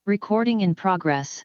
Recording in progress.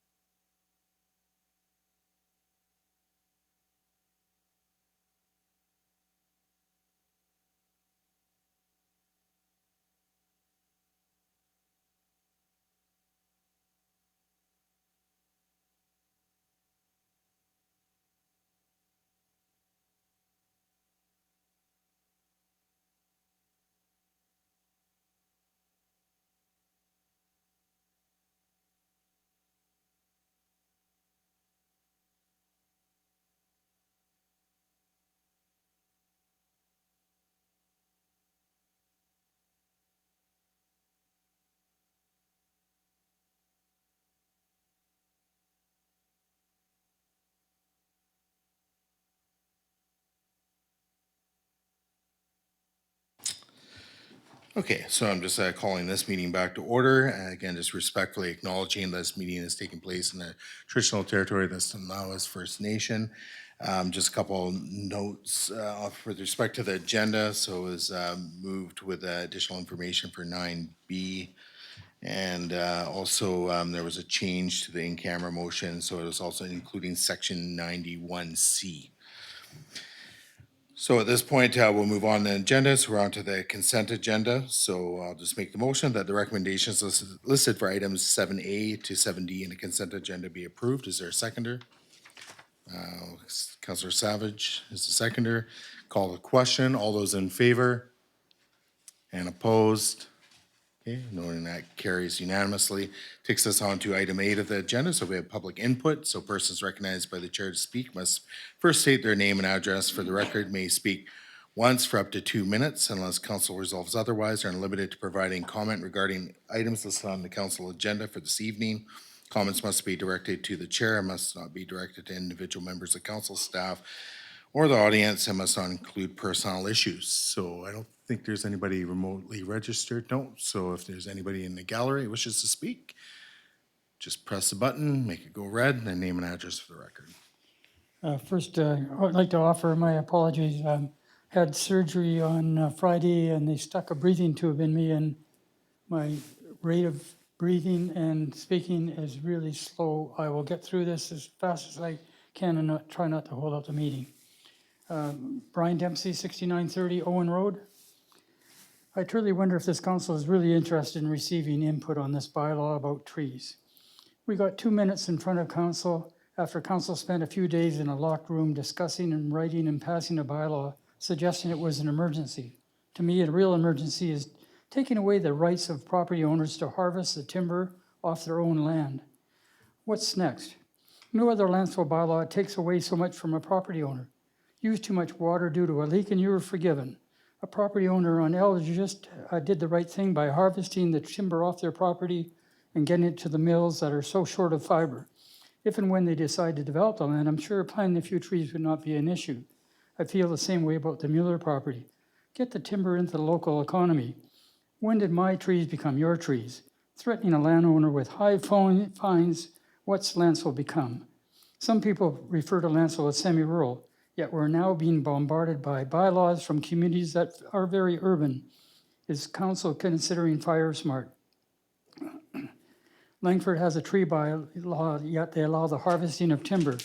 Okay, so I'm just calling this meeting back to order. Again, just respectfully acknowledging this meeting is taking place in the traditional territory of the Tonawis First Nation. Just a couple notes with respect to the agenda. So it was moved with additional information for 9B. And also there was a change to the in-camera motion. So it was also including section 91C. So at this point, we'll move on to the agenda. So we're on to the consent agenda. So I'll just make the motion that the recommendations listed for items 7A to 7D in the consent agenda be approved. Is there a seconder? Councillor Savage is the seconder. Call the question. All those in favor? And opposed? Okay, knowing that carries unanimously. Takes us on to item 8 of the agenda. So we have public input. So persons recognized by the chair to speak must first state their name and address for the record, may speak once for up to 2 minutes unless council resolves otherwise, are limited to providing comment regarding items listed on the council agenda for this evening. Comments must be directed to the chair and must not be directed to individual members of council, staff, or the audience, and must not include personal issues. So I don't think there's anybody remotely registered. No. So if there's anybody in the gallery who wishes to speak, just press the button, make it go red, and then name and address for the record. First, I'd like to offer my apologies. Had surgery on Friday and they stuck a breathing tube in me, and my rate of breathing and speaking is really slow. I will get through this as fast as I can and try not to hold up the meeting. Brian Dempsey, 6930 Owen Road. I truly wonder if this council is really interested in receiving input on this bylaw about trees. We got 2 minutes in front of council after council spent a few days in a locked room discussing and writing and passing a bylaw suggesting it was an emergency. To me, a real emergency is taking away the rights of property owners to harvest the timber off their own land. What's next? No other Lantzville bylaw takes away so much from a property owner. Use too much water due to a leak and you were forgiven. A property owner on L just did the right thing by harvesting the timber off their property and getting it to the mills that are so short of fiber. If and when they decide to develop the land, I'm sure planting a few trees would not be an issue. I feel the same way about the Mueller property. Get the timber into the local economy. When did my trees become your trees? Threatening a landowner with high fines, what's Lantzville become? Some people refer to Lantzville as semi-rural, yet we're now being bombarded by bylaws from communities that are very urban. Is council considering fire smart? Langford has a tree bylaw, yet they allow the harvesting of timber.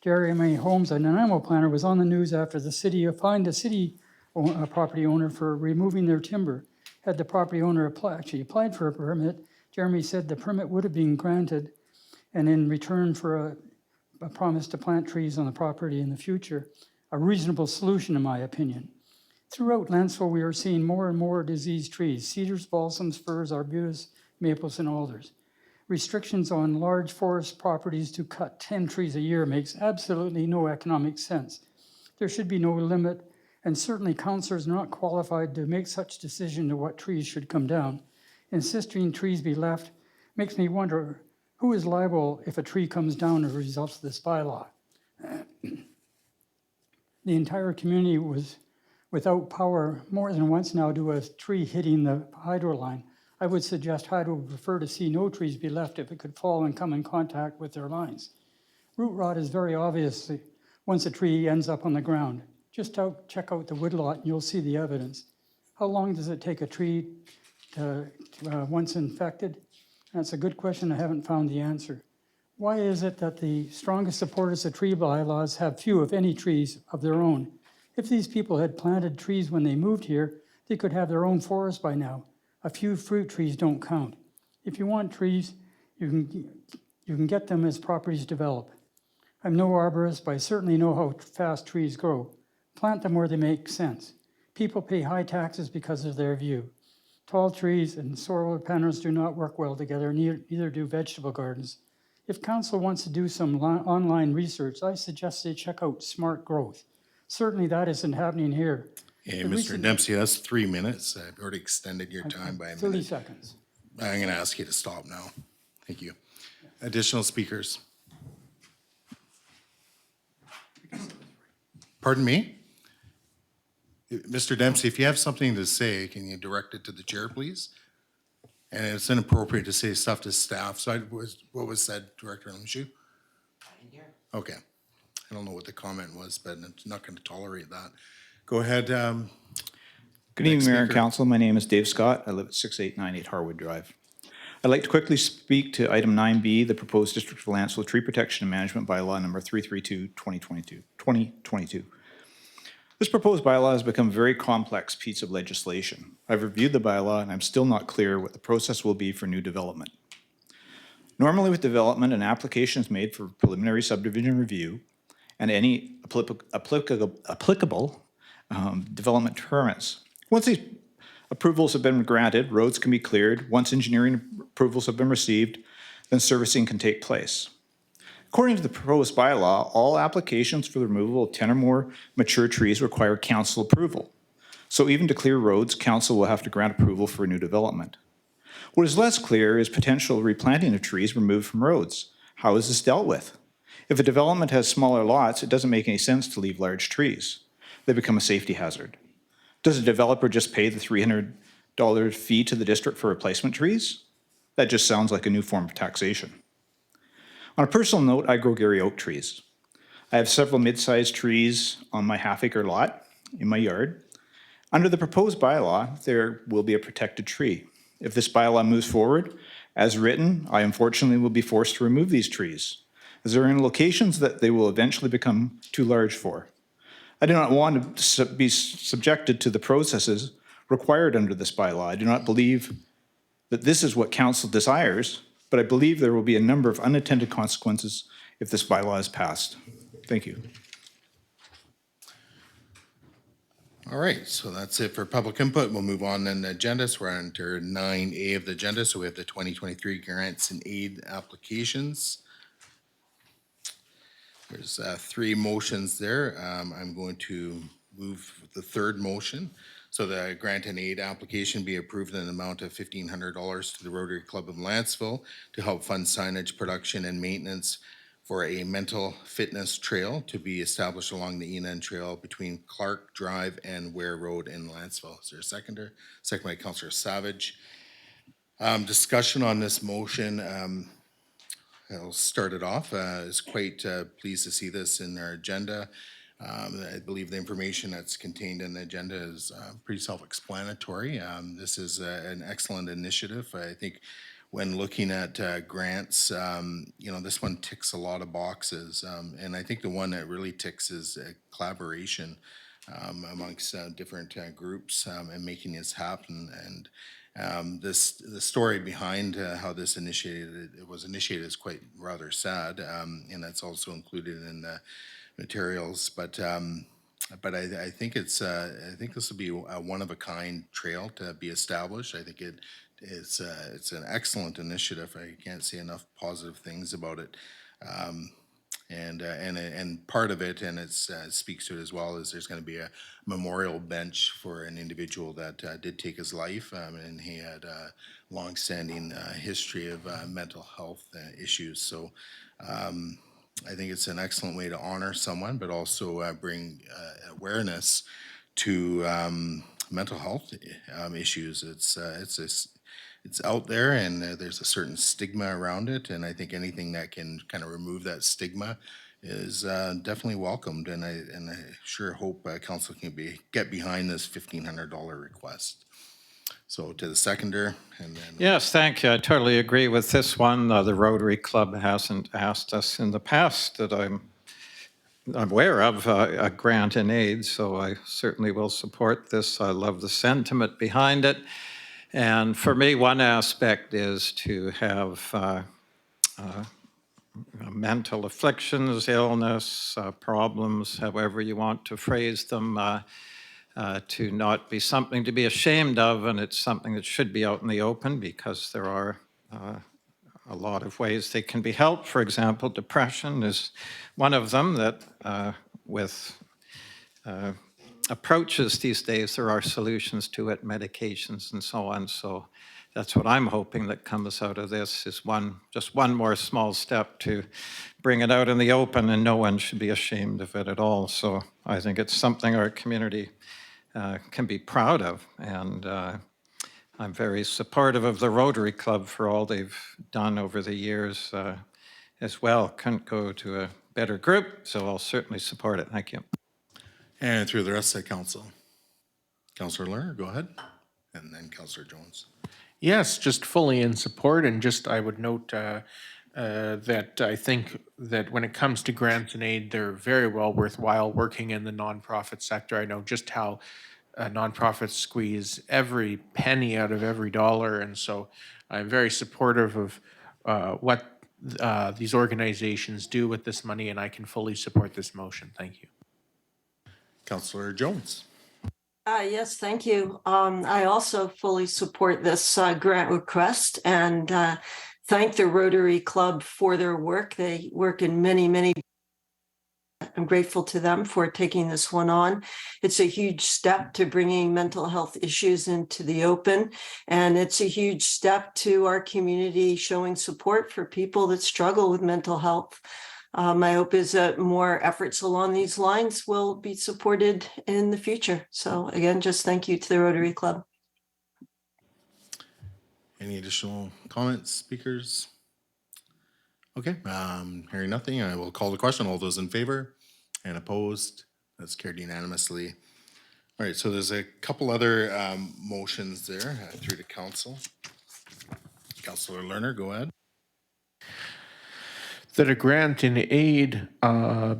Jeremy Holmes, an animal planner, was on the news after the city fined the city property owner for removing their timber. Had the property owner applied for a permit, Jeremy said the permit would have been granted, and in return for a promise to plant trees on the property in the future, a reasonable solution in my opinion. Throughout Lantzville, we are seeing more and more diseased trees: cedars, balsams, firs, arbutus, maples, and alders. Restrictions on large forest properties to cut 10 trees a year makes absolutely no economic sense. There should be no limit, and certainly councillors are not qualified to make such decision to what trees should come down. Insisting trees be left makes me wonder who is liable if a tree comes down as a result of this bylaw. The entire community was without power more than once now due to a tree hitting the hydro line. I would suggest Hydro would prefer to see no trees be left if it could fall and come in contact with their lines. Root rot is very obvious once a tree ends up on the ground. Just check out the woodlot and you'll see the evidence. How long does it take a tree to once infected? That's a good question. I haven't found the answer. Why is it that the strongest supporters of tree bylaws have few, if any, trees of their own? If these people had planted trees when they moved here, they could have their own forest by now. A few fruit trees don't count. If you want trees, you can get them as properties develop. I'm no arborist, but I certainly know how fast trees grow. Plant them where they make sense. People pay high taxes because of their view. Tall trees and solar panels do not work well together, neither do vegetable gardens. If council wants to do some online research, I suggest they check out smart growth. Certainly that isn't happening here. Hey, The Mr. recent- Dempsey, that's 3 minutes. I've already extended your time by a 30 minute. seconds. I'm going to ask you to stop now. Thank you. Additional speakers? Pardon me? Mr. Dempsey, if you have something to say, can you direct it to the chair, please? And it's inappropriate to say stuff to staff. So what was said, Director Lemshu? Okay. I don't know what the comment was, but I'm not going to tolerate that. Go ahead. Good evening, Mayor and Council. My name is Dave Scott. I live at 6898 Harwood Drive. I'd like to quickly speak to item 9B, the proposed District of Lantzville Tree Protection and Management Bylaw number 332-2022. This proposed bylaw has become a very complex piece of legislation. I've reviewed the bylaw and I'm still not clear what the process will be for new development. Normally with development, an application is made for preliminary subdivision review and any applicable development permits. Once these approvals have been granted, roads can be cleared. Once engineering approvals have been received, then servicing can take place. According to the proposed bylaw, all applications for the removal of 10 or more mature trees require council approval. So even to clear roads, council will have to grant approval for a new development. What is less clear is potential replanting of trees removed from roads. How is this dealt with? If a development has smaller lots, it doesn't make any sense to leave large trees. They become a safety hazard. Does a developer just pay the $300 fee to the district for replacement trees? That just sounds like a new form of taxation. On a personal note, I grow Gary oak trees. I have several mid-sized trees on my half-acre lot in my yard. Under the proposed bylaw, there will be a protected tree. If this bylaw moves forward, as written, I unfortunately will be forced to remove these trees, as they're in locations that they will eventually become too large for. I do not want to be subjected to the processes required under this bylaw. I do not believe that this is what council desires, but I believe there will be a number of unintended consequences if this bylaw is passed. Thank you. All right, so that's it for public input. We'll move on then the agenda. So we're under 9A of the agenda. So we have the 2023 grants and aid applications. There's 3 motions there. I'm going to move the third motion. So the grant and aid application be approved in an amount of $1,500 to the Rotary Club of Lantzville to help fund signage production and maintenance for a mental fitness trail to be established along the Enon Trail between Clark Drive and Ware Road in Lantzville. Is there a seconder? Second by Councillor Savage. Discussion on this motion. I'll start it off. I was quite pleased to see this in our agenda. I believe the information that's contained in the agenda is pretty self-explanatory. This is an excellent initiative. I think when looking at grants, this one ticks a lot of boxes. And I think the one that really ticks is collaboration amongst different groups and making this happen. And the story behind how this was initiated is quite rather sad, and that's also included in the materials. But I think this will be a one-of-a-kind trail to be established. I think it's an excellent initiative. I can't say enough positive things about it. And part of it, and it speaks to it as well, is there's going to be a memorial bench for an individual that did take his life, and he had a long-standing history of mental health issues. So I think it's an excellent way to honor someone, but also bring awareness to mental health issues. It's out there, and there's a certain stigma around it, and I think anything that can kind of remove that stigma is definitely welcomed, and I sure hope council can get behind this $1,500 request. So to the seconder, and then Yes, thank you. I totally agree with this one. The Rotary Club hasn't asked us in the past that I'm aware of a grant in aid, so I certainly will support this. I love the sentiment behind it. And for me, one aspect is to have mental afflictions, illness, problems, however you want to phrase them, to not be something to be ashamed of, and it's something that should be out in the open because there are a lot of ways they can be helped. For example, depression is one of them that with approaches these days, there are solutions to it, medications and so on. So that's what I'm hoping that comes out of this is just one more small step to bring it out in the open, and no one should be ashamed of it at all. So I think it's something our community can be proud of. And I'm very supportive of the Rotary Club for all they've done over the years as well. Couldn't go to a better group, so I'll certainly support it. Thank you. and through the rest of the council. Councillor Lerner, go ahead, and then Councillor Jones. Yes, just fully in support, and just I would note that I think that when it comes to grants and aid, they're very well worthwhile working in the nonprofit sector. I know just how nonprofits squeeze every penny out of every dollar, and so I'm very supportive of what these organizations do with this money, and I can fully support this motion. Thank you. Councillor Jones. Yes, thank you. I also fully support this grant request and thank the Rotary Club for their work. They work in many. I'm grateful to them for taking this one on. It's a huge step to bringing mental health issues into the open, and it's a huge step to our community showing support for people that struggle with mental health. My hope is that more efforts along these lines will be supported in the future. So again, just thank you to the Rotary Club. Any additional comments, speakers? Okay, hearing nothing, I will call the question. All those in favor and opposed, that's carried unanimously. All right, so there's a couple other motions there through to council. Councillor Lerner, go ahead. That a grant in aid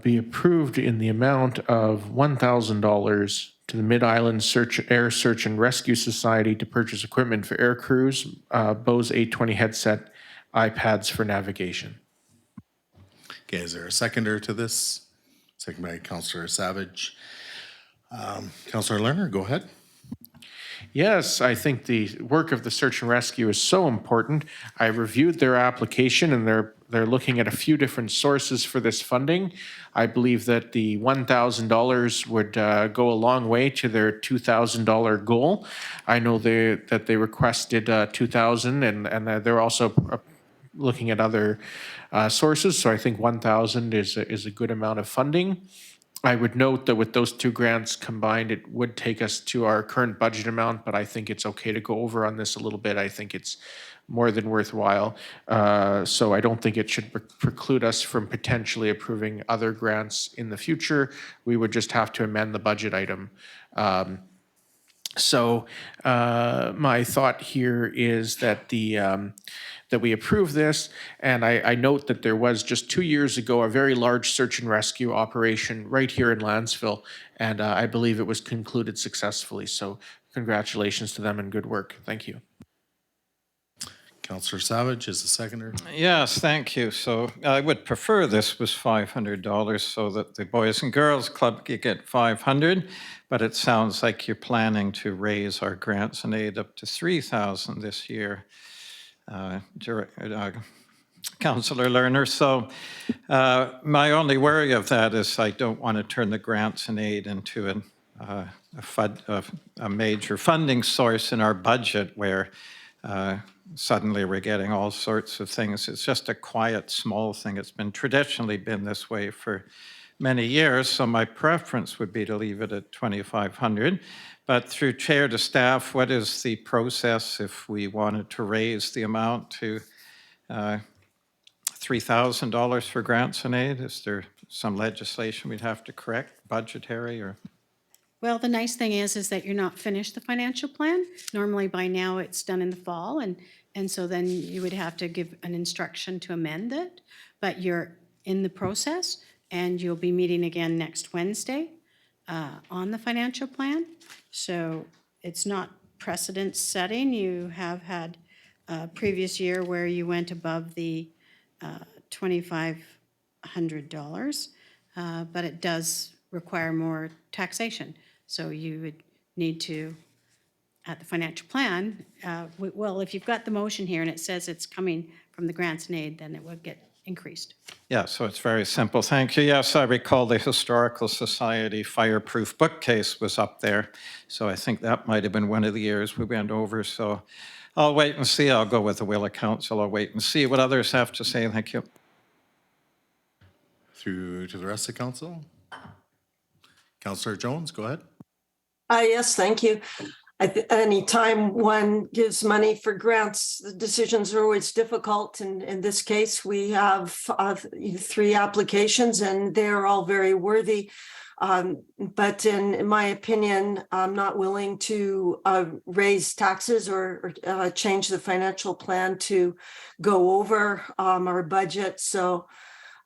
be approved in the amount of $1,000 to the Mid-Island Air Search and Rescue Society to purchase equipment for air crews, Bose 820 headset, iPads for navigation. Okay, is there a seconder to this? Second by Councillor Savage. Councillor Lerner, go ahead. Yes, I think the work of the search and rescue is so important. I reviewed their application, and they're looking at a few different sources for this funding. I believe that the $1,000 would go a long way to their $2,000 goal. I know that they requested $2,000, and they're also looking at other sources. So I think $1,000 is a good amount of funding. I would note that with those two grants combined, it would take us to our current budget amount, but I think it's okay to go over on this a little bit. I think it's more than worthwhile. So I don't think it should preclude us from potentially approving other grants in the future. We would just have to amend the budget item. So my thought here is that that we approve this, and I note that there was just 2 years ago a very large search and rescue operation right here in Lantzville, and I believe it was concluded successfully. So congratulations to them and good work. Thank you. Councillor Savage is the seconder. Yes, thank you. So I would prefer this was $500 so that the Boys and Girls Club could get $500, but it sounds like you're planning to raise our grants and aid up to $3,000 this year, Councillor Lerner. So my only worry of that is I don't want to turn the grants and aid into a major funding source in our budget where suddenly we're getting all sorts of things. It's just a quiet, small thing. It's traditionally been this way for many years, so my preference would be to leave it at $2,500. But through chair to staff, what is the process if we wanted to raise the amount to $3,000 for grants and aid? Is there some legislation we'd have to correct, budgetary or? Well, the nice thing is that you're not finished the financial plan. Normally by now it's done in the fall and so then you would have to give an instruction to amend it. But you're in the process and you'll be meeting again next Wednesday on the financial plan. So it's not precedent setting. You have had a previous year where you went above the $2,500, but it does require more taxation. So you would need to, at the financial plan, well, if you've got the motion here and it says it's coming from the grants and aid, then it would get increased. Yeah, so it's very simple. Thank you. Yes, I recall the Historical Society fireproof bookcase was up there. So I think that might have been one of the years we went over. So I'll wait and see. I'll go with the will of council. I'll wait and see what others have to say. Thank you. Through to the rest of council. Councillor Jones, go ahead. Yes, thank you. Anytime one gives money for grants, the decisions are always difficult. And in this case, we have 3 applications and they're all very worthy. But in my opinion, I'm not willing to raise taxes or change the financial plan to go over our budget. So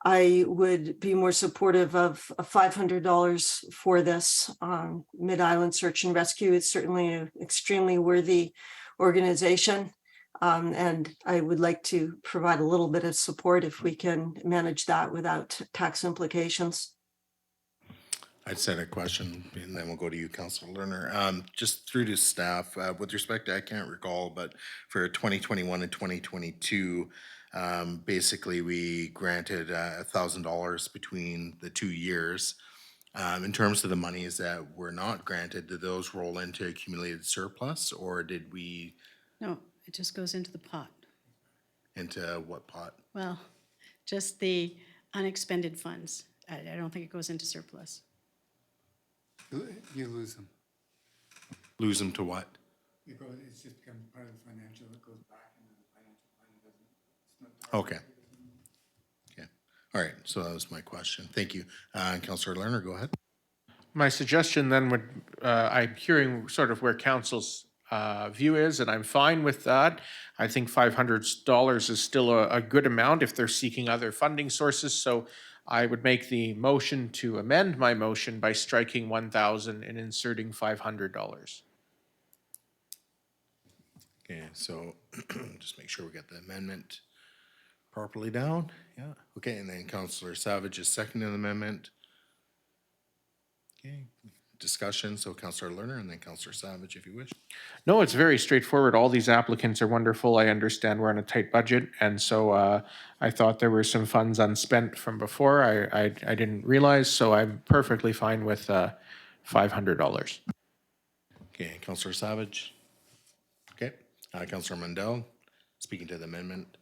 I would be more supportive of $500 for this. Mid-Island Search and Rescue is certainly an extremely worthy organization. And I would like to provide a little bit of support if we can manage that without tax implications. I just had a question, and then we'll go to you, Councillor Lerner. Just through to staff, with respect to, I can't recall, but for 2021 and 2022, basically we granted $1,000 between the 2 years. In terms of the monies that were not granted, did those roll into accumulated surplus, or did we, No, it just goes into the pot. into what pot? Well, just the unexpended funds. I don't think it goes into surplus. You lose them. Lose them to what? It's just becomes part of the financial, it goes back and then the financial plan doesn't, it's not part of Okay. Okay. All right. So that was my question. Thank you. Councillor Lerner, go ahead. My suggestion then would, I'm hearing sort of where council's view is, and I'm fine with that. I think $500 is still a good amount if they're seeking other funding sources. So I would make the motion to amend my motion by striking 1,000 and inserting $500. Okay, so just make sure we get the amendment properly down. Yeah. Okay, and then Councillor Savage is seconding the amendment. Okay, discussion. So Councillor Lerner and then Councillor Savage, if you wish. No, it's very straightforward. All these applicants are wonderful. I understand we're on a tight budget, and so I thought there were some funds unspent from before. I didn't realize, so I'm perfectly fine with $500. Okay, Councillor Savage. Okay, Councillor Mandel, speaking to the amendment.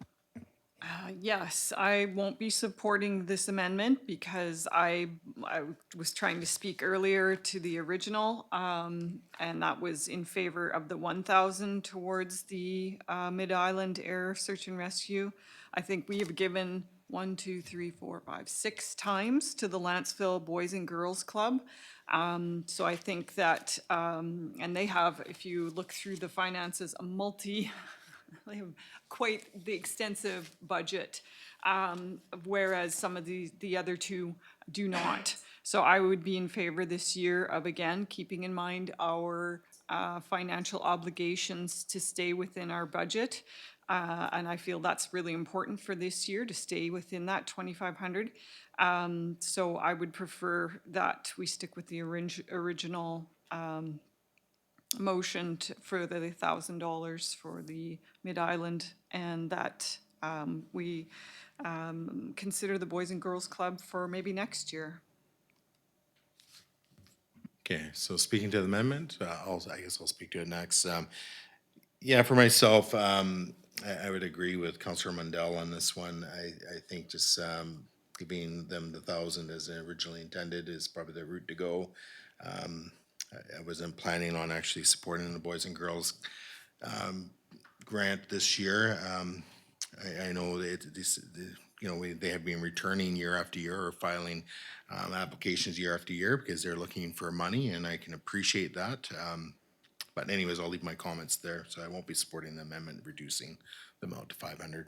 Yes, I won't be supporting this amendment because I was trying to speak earlier to the original, and that was in favor of the 1,000 towards the Mid-Island Air Search and Rescue. I think we have given 6 times to the Lantzville Boys and Girls Club. So I think that, and they have, if you look through the finances, they have quite the extensive budget, whereas some of the other 2 do not. So I would be in favor this year of, again, keeping in mind our financial obligations to stay within our budget. And I feel that's really important for this year to stay within that 2,500. So I would prefer that we stick with the original motion for the $1,000 for the Mid-Island, and that we consider the Boys and Girls Club for maybe next year. Okay, so speaking to the amendment, I guess I'll speak to it next. Yeah, for myself, I would agree with Councillor Mandel on this one. I think just giving them the 1,000 as originally intended is probably the route to go. I wasn't planning on actually supporting the Boys and Girls grant this year. I know that you know, they have been returning year after year or filing applications year after year because they're looking for money, and I can appreciate that. But anyways, I'll leave my comments there, so I won't be supporting the amendment reducing the amount to 500.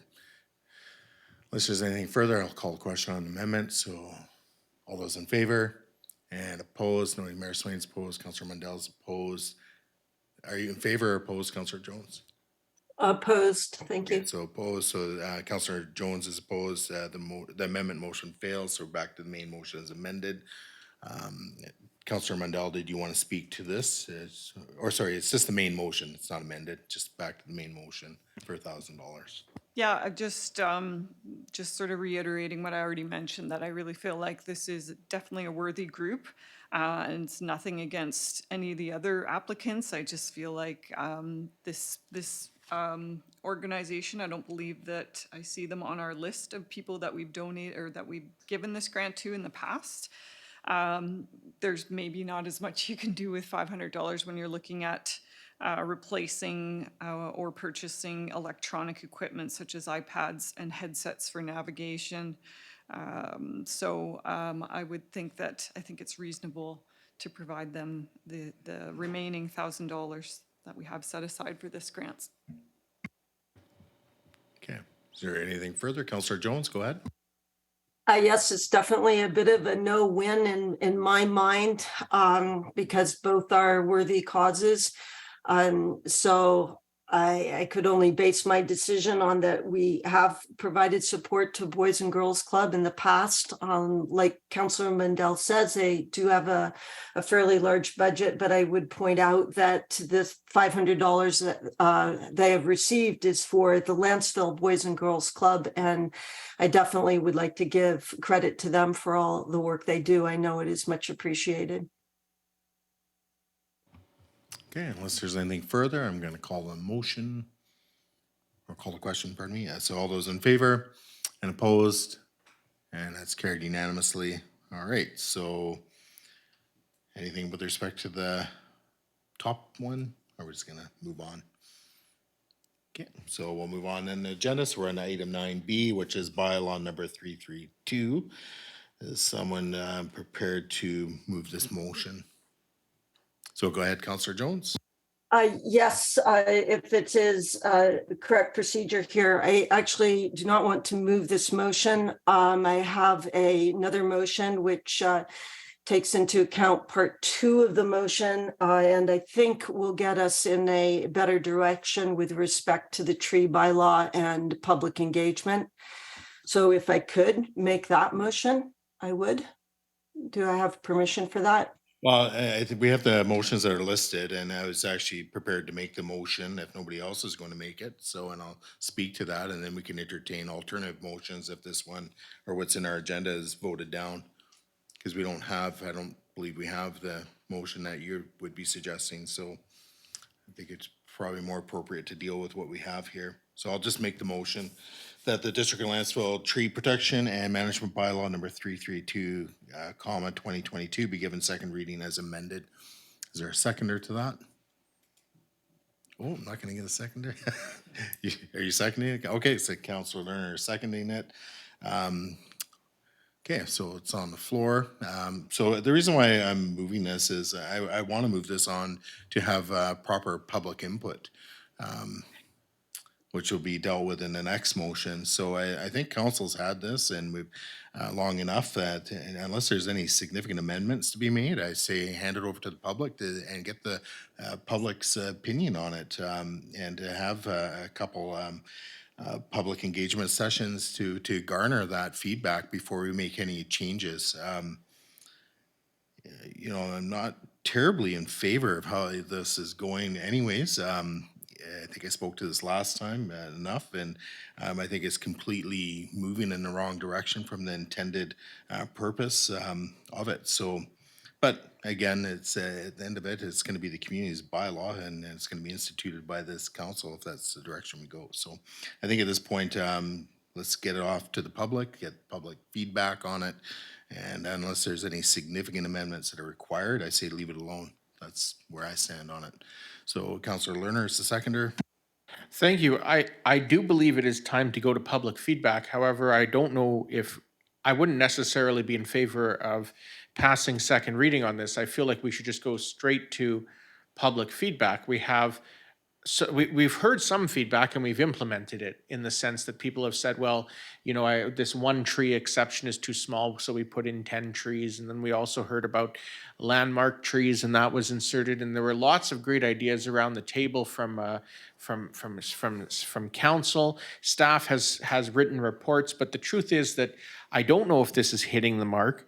Unless there's anything further, I'll call the question on the amendment. So all those in favor and opposed, noting Mayor Swain's opposed, Councillor Mundell's opposed. Are you in favor or opposed, Councillor Jones? Opposed, thank Okay, you. so opposed, so Councillor Jones is opposed, the amendment motion fails, so back to the main motion as amended. Councillor Mundell, did you want to speak to this? Or sorry, it's just the main motion, it's not amended, just back to the main motion for $1,000. Yeah, I just sort of reiterating what I already mentioned, that I really feel like this is definitely a worthy group. And it's nothing against any of the other applicants. I just feel like this organization, I don't believe that I see them on our list of people that we've donated or that we've given this grant to in the past. There's maybe not as much you can do with $500 when you're looking at replacing or purchasing electronic equipment such as iPads and headsets for navigation. I would think that, I think it's reasonable to provide them the remaining $1,000 that we have set aside for this grant. Okay, is there anything further? Councillor Jones, go ahead. Yes, it's definitely a bit of a no-win in my mind, because both are worthy causes. So I could only base my decision on that. We have provided support to Boys and Girls Club in the past. Like Councillor Mundell says, they do have a fairly large budget, but I would point out that this $500 that they have received is for the Lantzville Boys and Girls Club. And I definitely would like to give credit to them for all the work they do. I know it is much appreciated. Okay, unless there's anything further, I'm going to call the motion or call the question, pardon me. So all those in favor and opposed, and that's carried unanimously. All right, so anything with respect to the top one, or we're just going to move on? Okay, so we'll move on in the agenda. So we're on item 9B, which is bylaw number 332. Is someone prepared to move this motion? So go ahead, Councillor Jones. Yes, if it is the correct procedure here, I actually do not want to move this motion. I have another motion which takes into account part 2 of the motion, and I think will get us in a better direction with respect to the tree bylaw and public engagement. So if I could make that motion, I would. Do I have permission for that? Well, I think we have the motions that are listed, and I was actually prepared to make the motion if nobody else is going to make it. So, and I'll speak to that, and then we can entertain alternative motions if this one or what's in our agenda is voted down. Because we don't have, I don't believe we have the motion that you would be suggesting. So I think it's probably more appropriate to deal with what we have here. So I'll just make the motion that the District of Lantzville Tree Protection and Management Bylaw number 332, 2022 be given second reading as amended. Is there a seconder to that? Oh, I'm not gonna get a seconder. Are you seconding it? Okay, so Councillor Lerner is seconding it. Okay, so it's on the floor. So the reason why I'm moving this is I want to move this on to have proper public input, which will be dealt with in the next motion. So I think council's had this and we've long enough that unless there's any significant amendments to be made, I say hand it over to the public and get the public's opinion on it, and to have a couple public engagement sessions to garner that feedback before we make any changes. You know, I'm not terribly in favor of how this is going anyways. I think I spoke to this last time enough, and I think it's completely moving in the wrong direction from the intended purpose of it. So, but again, it's at the end of it, it's going to be the community's bylaw, and it's going to be instituted by this council if that's the direction we go. So, I think at this point, let's get it off to the public, get public feedback on it, and unless there's any significant amendments that are required, I say leave it alone. That's where I stand on it. So Councillor Lerner is the seconder. Thank you. I do believe it is time to go to public feedback. However, I don't know if, I wouldn't necessarily be in favor of passing second reading on this. I feel like we should just go straight to public feedback. We've heard some feedback and we've implemented it in the sense that people have said, well, this one tree exception is too small, so we put in 10 trees. And then we also heard about landmark trees, and that was inserted. And there were lots of great ideas around the table from council. Staff has written reports, but the truth is that I don't know if this is hitting the mark.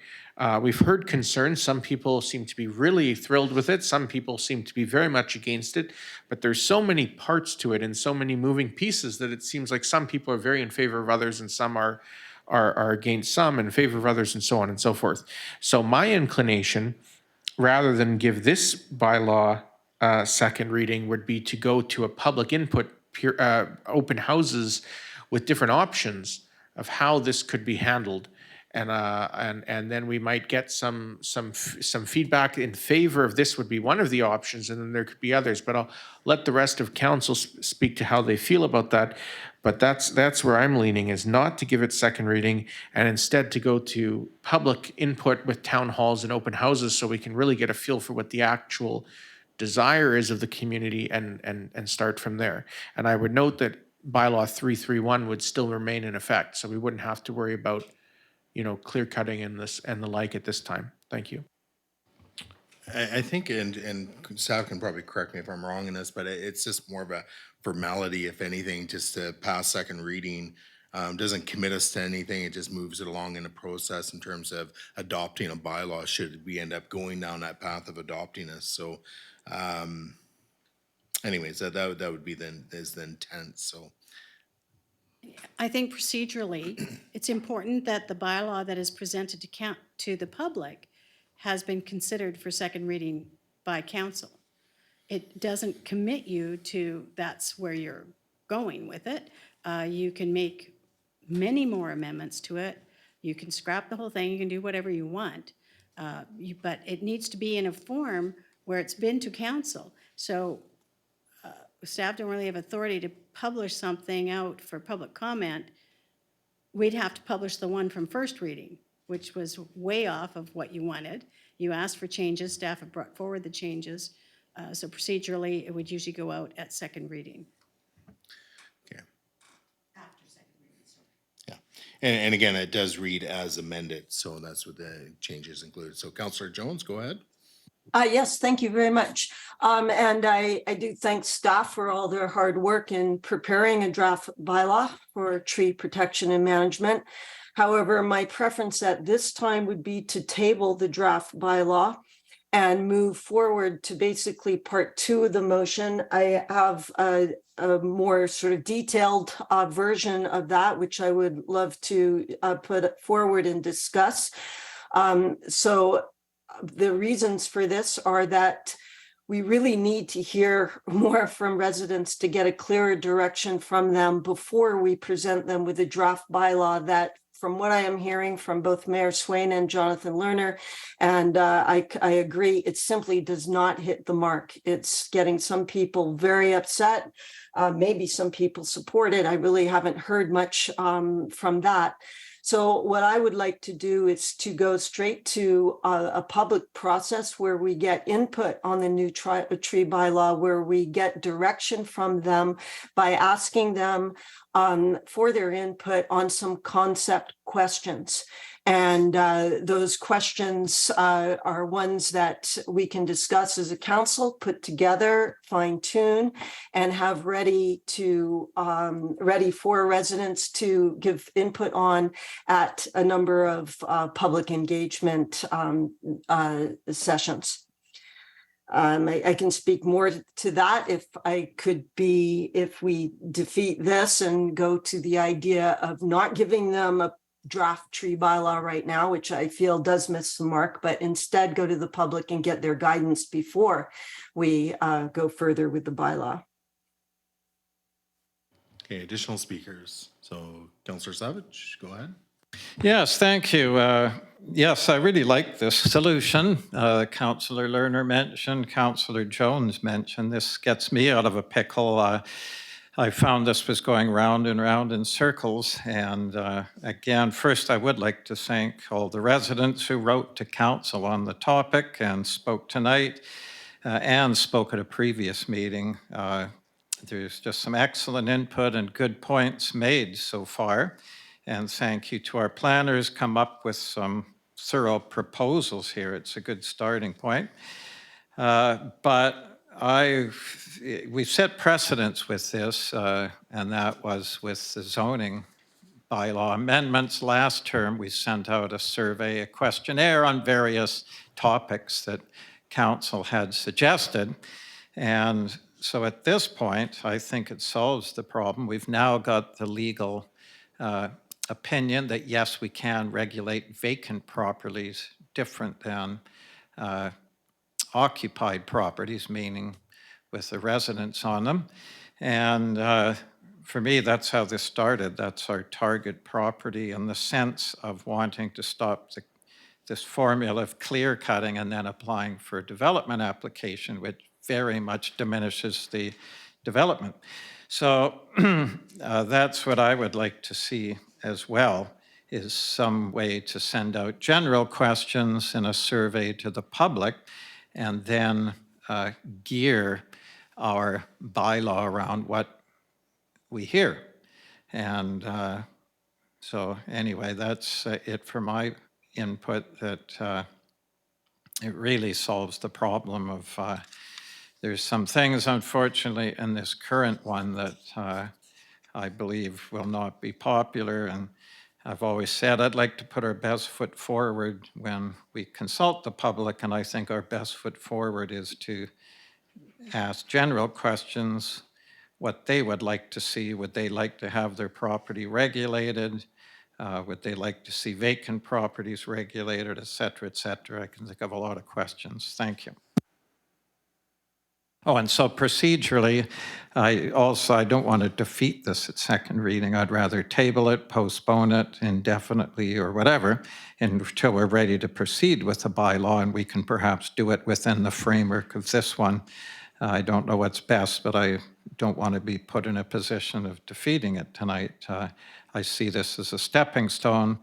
We've heard concerns. Some people seem to be really thrilled with it. Some people seem to be very much against it. But there's so many parts to it and so many moving pieces that it seems like some people are very in favor of others and some are against some, in favor of others, and so on and so forth. So my inclination, rather than give this bylaw second reading, would be to go to a public input, open houses with different options of how this could be handled. And then we might get some feedback in favor of this would be one of the options, and then there could be others. But I'll let the rest of council speak to how they feel about that. But that's where I'm leaning, is not to give it second reading and instead to go to public input with town halls and open houses, so we can really get a feel for what the actual desire is of the community and start from there. And I would note that bylaw 331 would still remain in effect, so we wouldn't have to worry about clear cutting and this and the like at this time. Thank you. I think, and staff can probably correct me if I'm wrong in this, but it's just more of a formality, if anything, just to pass second reading. Doesn't commit us to anything. It just moves it along in the process in terms of adopting a bylaw should we end up going down that path of adopting this. So anyways, that would be is the intent, so. I think procedurally, it's important that the bylaw that is presented to the public has been considered for second reading by council. It doesn't commit you to that's where you're going with it. You can make many more amendments to it. You can scrap the whole thing. You can do whatever you want. But it needs to be in a form where it's been to council. So staff don't really have authority to publish something out for public comment. We'd have to publish the one from first reading, which was way off of what you wanted. You asked for changes, staff have brought forward the changes. So procedurally, it would usually go out at second reading. Okay. After second reading, sorry. Yeah, and again, it does read as amended, so that's what the changes included. So Councillor Jones, go ahead. Yes, thank you very much. And I do thank staff for all their hard work in preparing a draft bylaw for tree protection and management. However, my preference at this time would be to table the draft bylaw and move forward to basically part two of the motion. I have a more sort of detailed version of that, which I would love to put forward and discuss. So the reasons for this are that we really need to hear more from residents to get a clearer direction from them before we present them with a draft bylaw that, from what I am hearing from both Mayor Swain and Jonathan Lerner, and I agree, it simply does not hit the mark. It's getting some people very upset. Maybe some people support it. I really haven't heard much from that. So what I would like to do is to go straight to a public process where we get input on the new tree bylaw, where we get direction from them by asking them for their input on some concept questions. And those questions are ones that we can discuss as a council, put together, fine tune, and have ready for residents to give input on at a number of public engagement sessions. I can speak more to that if we defeat this and go to the idea of not giving them a draft tree bylaw right now, which I feel does miss the mark, but instead go to the public and get their guidance before we go further with the bylaw. Okay, additional speakers. So Councillor Savage, go ahead. Yes, thank you. Yes, I really like this solution. Councillor Lerner mentioned, Councillor Jones mentioned, this gets me out of a pickle. I found this was going round and round in circles. And again, first I would like to thank all the residents who wrote to council on the topic and spoke tonight and spoke at a previous meeting. There's just some excellent input and good points made so far. And thank you to our planners, come up with some thorough proposals here. It's a good starting point. But we set precedents with this, and that was with the zoning bylaw amendments. Last term, we sent out a survey, a questionnaire on various topics that council had suggested. And so at this point, I think it solves the problem. We've now got the legal opinion that yes, we can regulate vacant properties different than occupied properties, meaning with the residents on them. And for me, that's how this started. That's our target property in the sense of wanting to stop this formula of clear cutting and then applying for a development application, which very much diminishes the development. So that's what I would like to see as well, is some way to send out general questions in a survey to the public and then gear our bylaw around what we hear. And so anyway, that's it for my input, that it really solves the problem of there's some things, unfortunately, in this current one that I believe will not be popular. And I've always said I'd like to put our best foot forward when we consult the public, and I think our best foot forward is to ask general questions, what they would like to see. Would they like to have their property regulated? Would they like to see vacant properties regulated, et cetera, et cetera? I can think of a lot of questions. Thank you. Oh, and so procedurally, I don't want to defeat this at second reading. I'd rather table it, postpone it indefinitely or whatever until we're ready to proceed with the bylaw, and we can perhaps do it within the framework of this one. I don't know what's best, but I don't want to be put in a position of defeating it tonight. I see this as a stepping stone,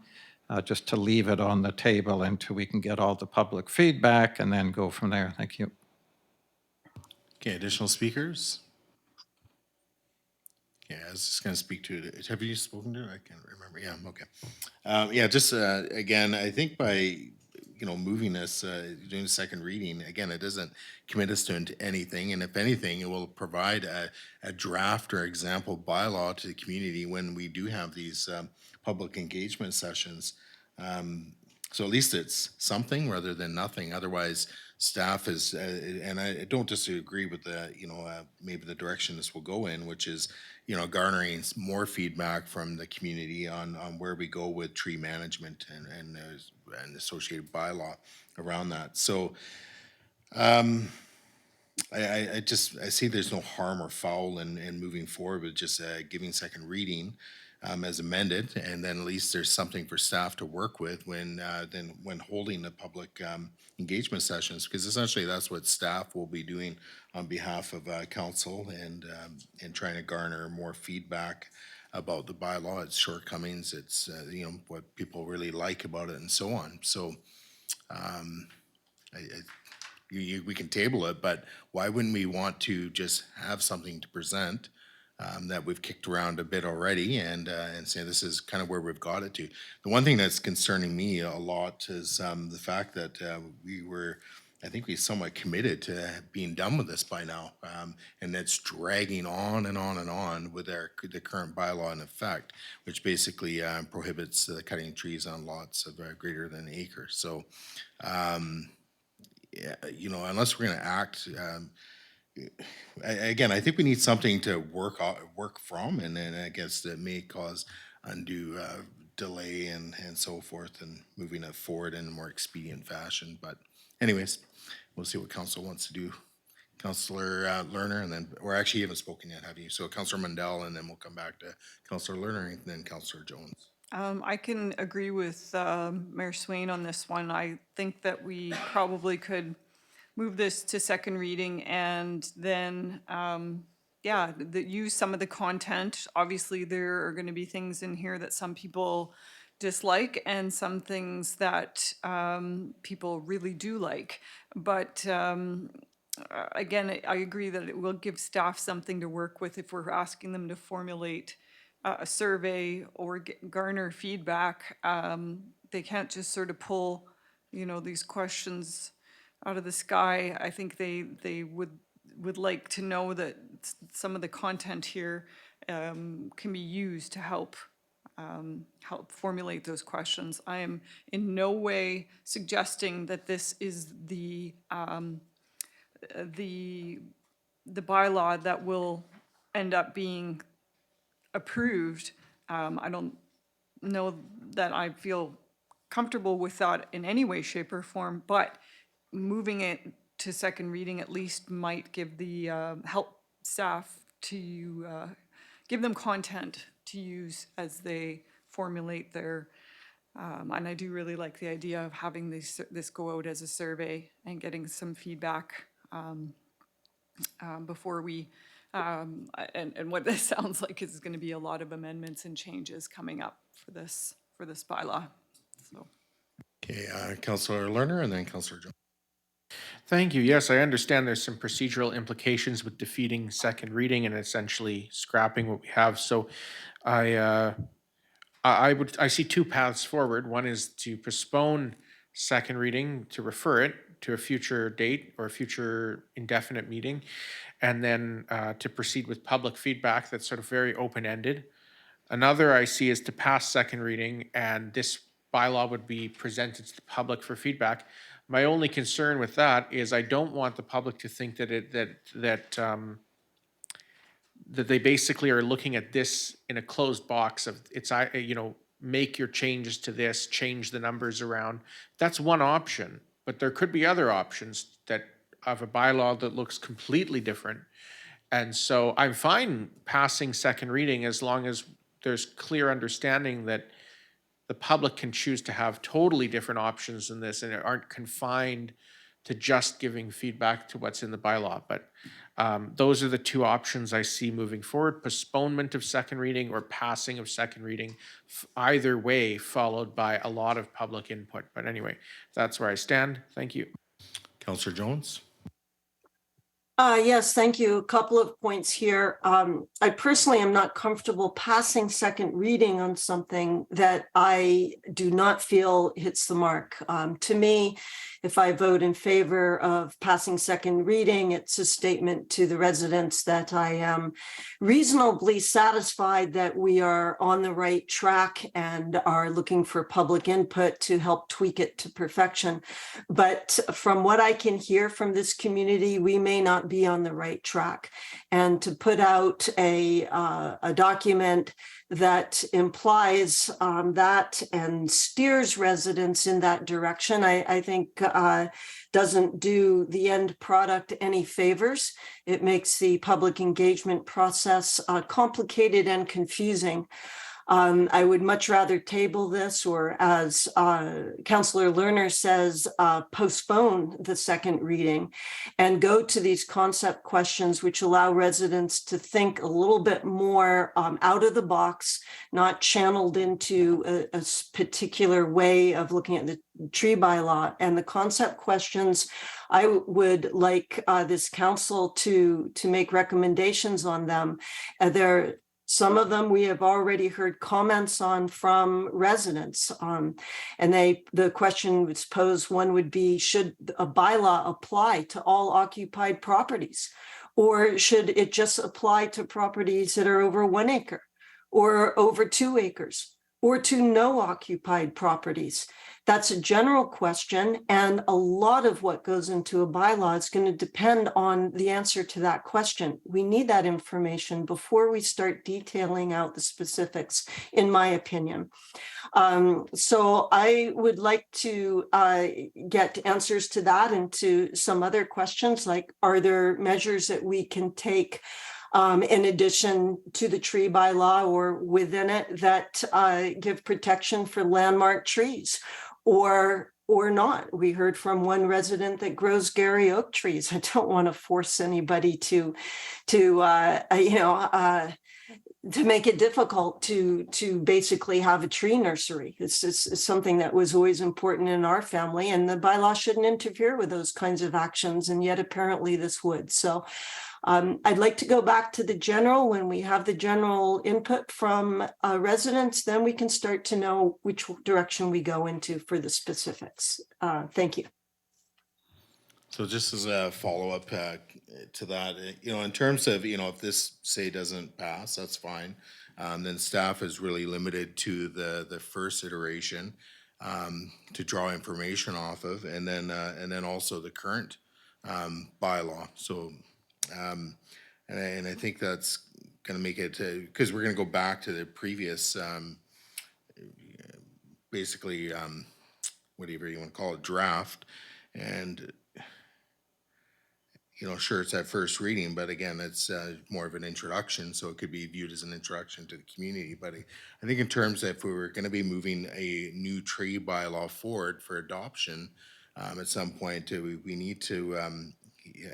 just to leave it on the table until we can get all the public feedback and then go from there. Thank you. Okay, additional speakers? Yeah, I was just going to speak to it. Have you spoken to it? I can't remember. Yeah, okay. Yeah, just again, I think by moving this, doing a second reading, again, it doesn't commit us to anything, and if anything, it will provide a draft or example bylaw to the community when we do have these public engagement sessions. So at least it's something rather than nothing. Otherwise, staff is, and I don't disagree with the, maybe the direction this will go in, which is, garnering more feedback from the community on where we go with tree management and associated bylaw around that. So I see there's no harm or foul in moving forward with just giving second reading as amended, and then at least there's something for staff to work with when holding the public engagement sessions, because essentially that's what staff will be doing on behalf of council and trying to garner more feedback about the bylaw, its shortcomings, its what people really like about it, and so on. So we can table it, but why wouldn't we want to just have something to present that we've kicked around a bit already and say this is kind of where we've got it to? The one thing that's concerning me a lot is the fact that I think we somewhat committed to being done with this by now, and it's dragging on and on and on with the current bylaw in effect, which basically prohibits cutting trees on lots of greater than an acre. So yeah, unless we're going to act, again, I think we need something to work from, and then I guess that may cause undue delay and so forth, and moving it forward in a more expedient fashion. But anyways, we'll see what council wants to do. Councillor Lerner, and then, or actually you haven't spoken yet, have you? So Councillor Mundell, and then we'll come back to Councillor Lerner, and then Councillor Jones. I can agree with Mayor Swain on this one. I think that we probably could move this to second reading and then yeah, use some of the content. Obviously, there are going to be things in here that some people dislike and some things that people really do like. But again, I agree that it will give staff something to work with if we're asking them to formulate a survey or garner feedback. They can't just sort of pull, these questions out of the sky. I think they would like to know that some of the content here can be used to help formulate those questions. I am in no way suggesting that this is the bylaw that will end up being approved. I don't know that I feel comfortable with that in any way, shape, or form, but moving it to second reading at least might give the help staff to give them content to use as they formulate their, and I do really like the idea of having this go out as a survey and getting some feedback before we, and what this sounds like is going to be a lot of amendments and changes coming up for this bylaw. So. Okay, Councillor Lerner and then Councillor Jones. Thank you. Yes, I understand there's some procedural implications with defeating second reading and essentially scrapping what we have. So I see two paths forward. One is to postpone second reading, to refer it to a future date or a future indefinite meeting, and then to proceed with public feedback that's sort of very open-ended. Another I see is to pass second reading, and this bylaw would be presented to the public for feedback. My only concern with that is I don't want the public to think that they basically are looking at this in a closed box of it's, make your changes to this, change the numbers around. That's one option, but there could be other options that of a bylaw that looks completely different. And so I'm fine passing second reading as long as there's clear understanding that the public can choose to have totally different options than this and aren't confined to just giving feedback to what's in the bylaw. But those are the two options I see moving forward: postponement of second reading or passing of second reading, either way followed by a lot of public input. But anyway, that's where I stand. Thank you. Councillor Jones. Yes, thank you. A couple of points here. I personally am not comfortable passing second reading on something that I do not feel hits the mark. To me, if I vote in favor of passing second reading, it's a statement to the residents that I am reasonably satisfied that we are on the right track and are looking for public input to help tweak it to perfection. But from what I can hear from this community, we may not be on the right track. And to put out a document that implies that and steers residents in that direction, I think doesn't do the end product any favors. It makes the public engagement process complicated and confusing. I would much rather table this, or as Councillor Lerner says, postpone the second reading and go to these concept questions, which allow residents to think a little bit more out of the box, not channeled into a particular way of looking at the tree bylaw. And the concept questions, I would like this council to make recommendations on them. Some of them we have already heard comments on from residents, and the question was posed. One would be, should a bylaw apply to all occupied properties, or should it just apply to properties that are over 1 acre or over 2 acres, or to no occupied properties? That's a general question, and a lot of what goes into a bylaw is going to depend on the answer to that question. We need that information before we start detailing out the specifics, in my opinion. So I would like to get answers to that and to some other questions, like, are there measures that we can take in addition to the tree bylaw or within it that give protection for landmark trees? or not. We heard from one resident that grows Gary oak trees. I don't want to force anybody to make it difficult to basically have a tree nursery. It's something that was always important in our family, and the bylaw shouldn't interfere with those kinds of actions, and yet apparently this would. So I'd like to go back to the general. When we have the general input from residents, then we can start to know which direction we go into for the specifics. Thank you. So just as a follow-up to that, in terms of, if this, say, doesn't pass, that's fine. Then staff is really limited to the first iteration to draw information off of, and then also the current bylaw. So, and I think that's gonna make it, because we're gonna go back to the previous, basically, whatever you wanna call it, draft, and sure, it's that first reading, but again, it's more of an introduction, so it could be viewed as an introduction to the community. But I think in terms of if we were gonna be moving a new tree bylaw forward for adoption, at some point, we need to,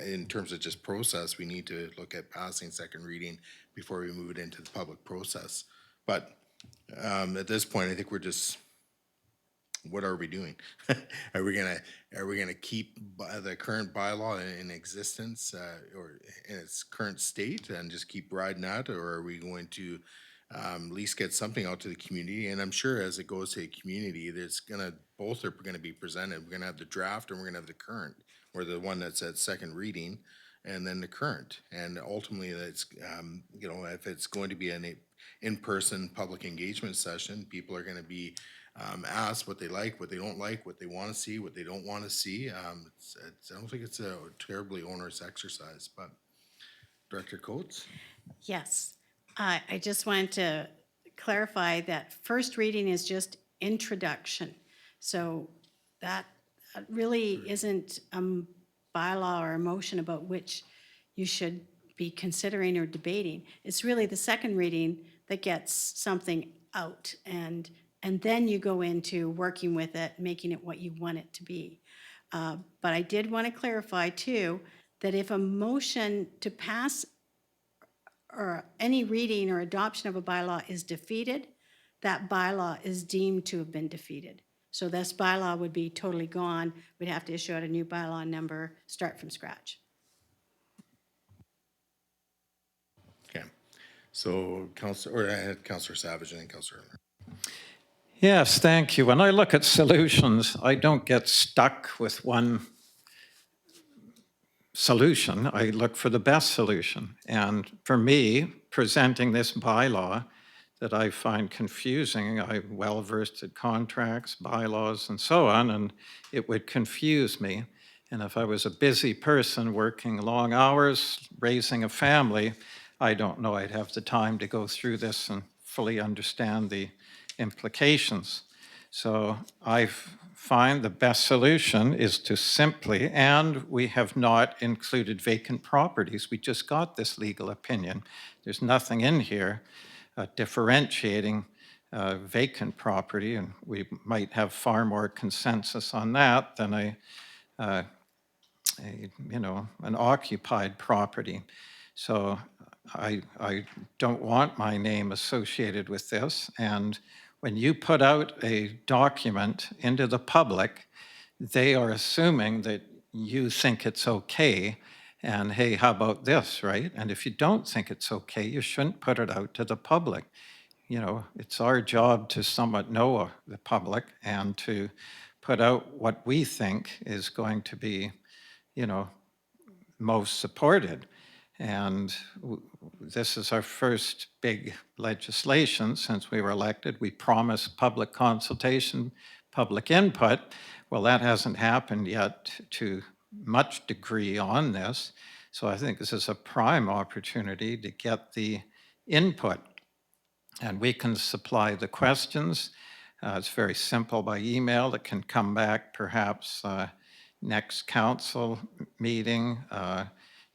in terms of just process, we need to look at passing second reading before we move it into the public process. But at this point, I think we're just, what are we doing? Are we gonna keep the current bylaw in existence or in its current state and just keep riding that, or are we going to at least get something out to the community? And I'm sure as it goes to the community, both are gonna be presented. We're gonna have the draft and we're gonna have the current, or the one that's at second reading, and then the current. And ultimately, that's if it's going to be an in-person public engagement session, people are gonna be asked what they like, what they don't like, what they want to see, what they don't want to see. I don't think it's a terribly onerous exercise, but Director Coates? Yes, I just wanted to clarify that first reading is just introduction. So that really isn't a bylaw or a motion about which you should be considering or debating. It's really the second reading that gets something out, and then you go into working with it, making it what you want it to be. But I did want to clarify too, that if a motion to pass or any reading or adoption of a bylaw is defeated, that bylaw is deemed to have been defeated. So this bylaw would be totally gone. We'd have to issue out a new bylaw number, start from scratch. Okay. So Councillor Savage and then Councillor Erler. Yes, thank you. When I look at solutions, I don't get stuck with one solution. I look for the best solution. And for me, presenting this bylaw that I find confusing, I'm well versed at contracts, bylaws, and so on, and it would confuse me. And if I was a busy person working long hours, raising a family, I don't know I'd have the time to go through this and fully understand the implications. So I find the best solution is to simply, and we have not included vacant properties. We just got this legal opinion. There's nothing in here differentiating vacant property, and we might have far more consensus on that than an occupied property. So I don't want my name associated with this. And when you put out a document into the public, they are assuming that you think it's okay. And hey, how about this, right? And if you don't think it's okay, you shouldn't put it out to the public. It's our job to somewhat know the public and to put out what we think is going to be, most supported. And this is our first big legislation since we were elected. We promised public consultation, public input. Well, that hasn't happened yet to much degree on this. So I think this is a prime opportunity to get the input. And we can supply the questions. It's very simple by email. It can come back perhaps next council meeting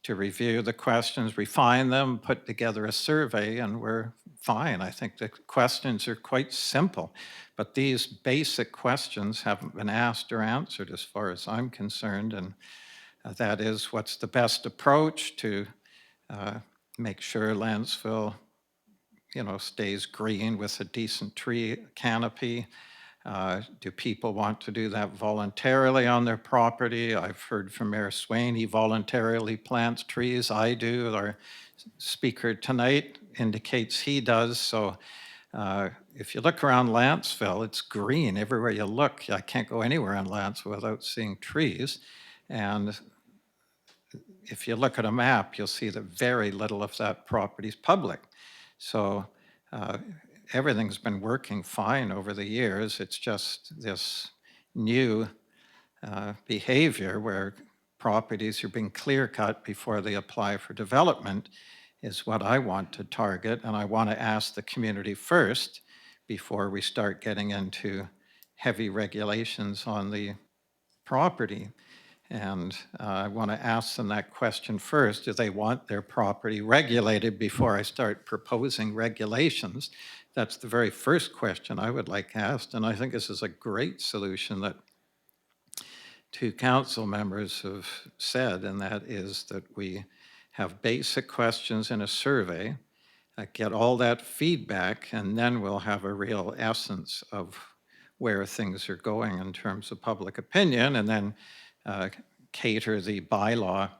to review the questions, refine them, put together a survey, and we're fine. I think the questions are quite simple, but these basic questions haven't been asked or answered as far as I'm concerned, and that is, what's the best approach to make sure Lantzville, stays green with a decent tree canopy? Do people want to do that voluntarily on their property? I've heard from Mayor Swain, he voluntarily plants trees. I do. Our speaker tonight indicates he does. So if you look around Lantzville, it's green everywhere you look. I can't go anywhere in Lantzville without seeing trees. And if you look at a map, you'll see that very little of that property is public. So everything's been working fine over the years. It's just this new behavior where properties are being clear cut before they apply for development is what I want to target. And I want to ask the community first before we start getting into heavy regulations on the property. And I want to ask them that question first. Do they want their property regulated before I start proposing regulations? That's the very first question I would like asked. And I think this is a great solution that two council members have said, and that is that we have basic questions in a survey, get all that feedback, and then we'll have a real essence of where things are going in terms of public opinion, and then cater the bylaw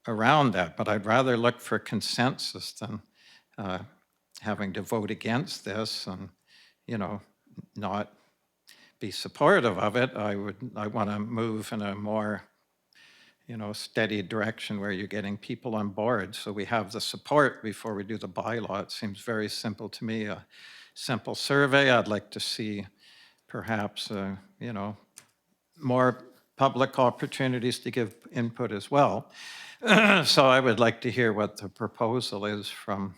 around that. But I'd rather look for consensus than having to vote against this and, not be supportive of it. I want to move in a more, steady direction where you're getting people on board. So we have the support before we do the bylaw. It seems very simple to me. A simple survey. I'd like to see perhaps, more public opportunities to give input as well. So I would like to hear what the proposal is from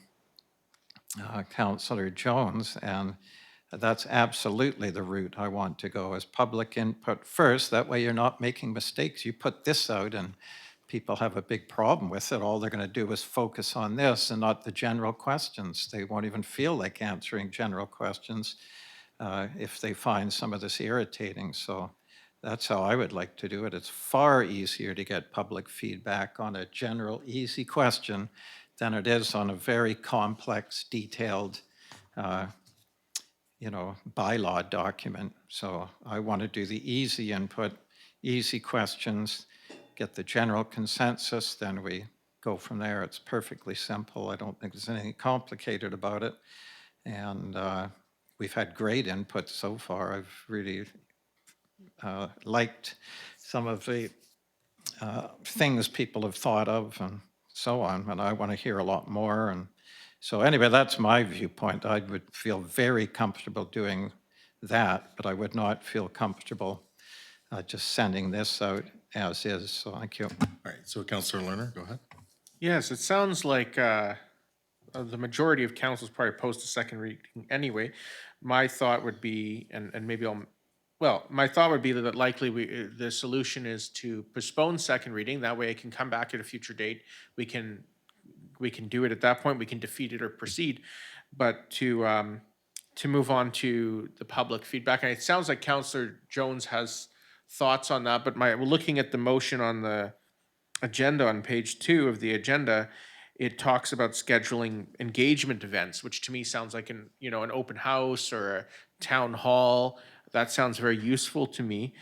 Councillor Jones, and that's absolutely the route I want to go, is public input first. That way you're not making mistakes. You put this out and people have a big problem with it. All they're going to do is focus on this and not the general questions. They won't even feel like answering general questions if they find some of this irritating. So that's how I would like to do it. It's far easier to get public feedback on a general, easy question than it is on a very complex, detailed, bylaw document. So I want to do the easy input, easy questions, get the general consensus, then we go from there. It's perfectly simple. I don't think there's anything complicated about it. And we've had great input so far. I've really liked some of the things people have thought of and so on, and I want to hear a lot more. And so anyway, that's my viewpoint. I would feel very comfortable doing that, but I would not feel comfortable just sending this out as is. So thank you. All right, so Councillor Lerner, go ahead. Yes, it sounds like the majority of councils probably post a second reading anyway. My thought would be, and maybe my thought would be that likely the solution is to postpone second reading. That way it can come back at a future date. We can do it at that point. We can defeat it or proceed. But to move on to the public feedback, and it sounds like Councillor Jones has thoughts on that, but we're looking at the motion on the agenda on page 2 of the agenda. It talks about scheduling engagement events, which to me sounds like an open house or a town hall. That sounds very useful to me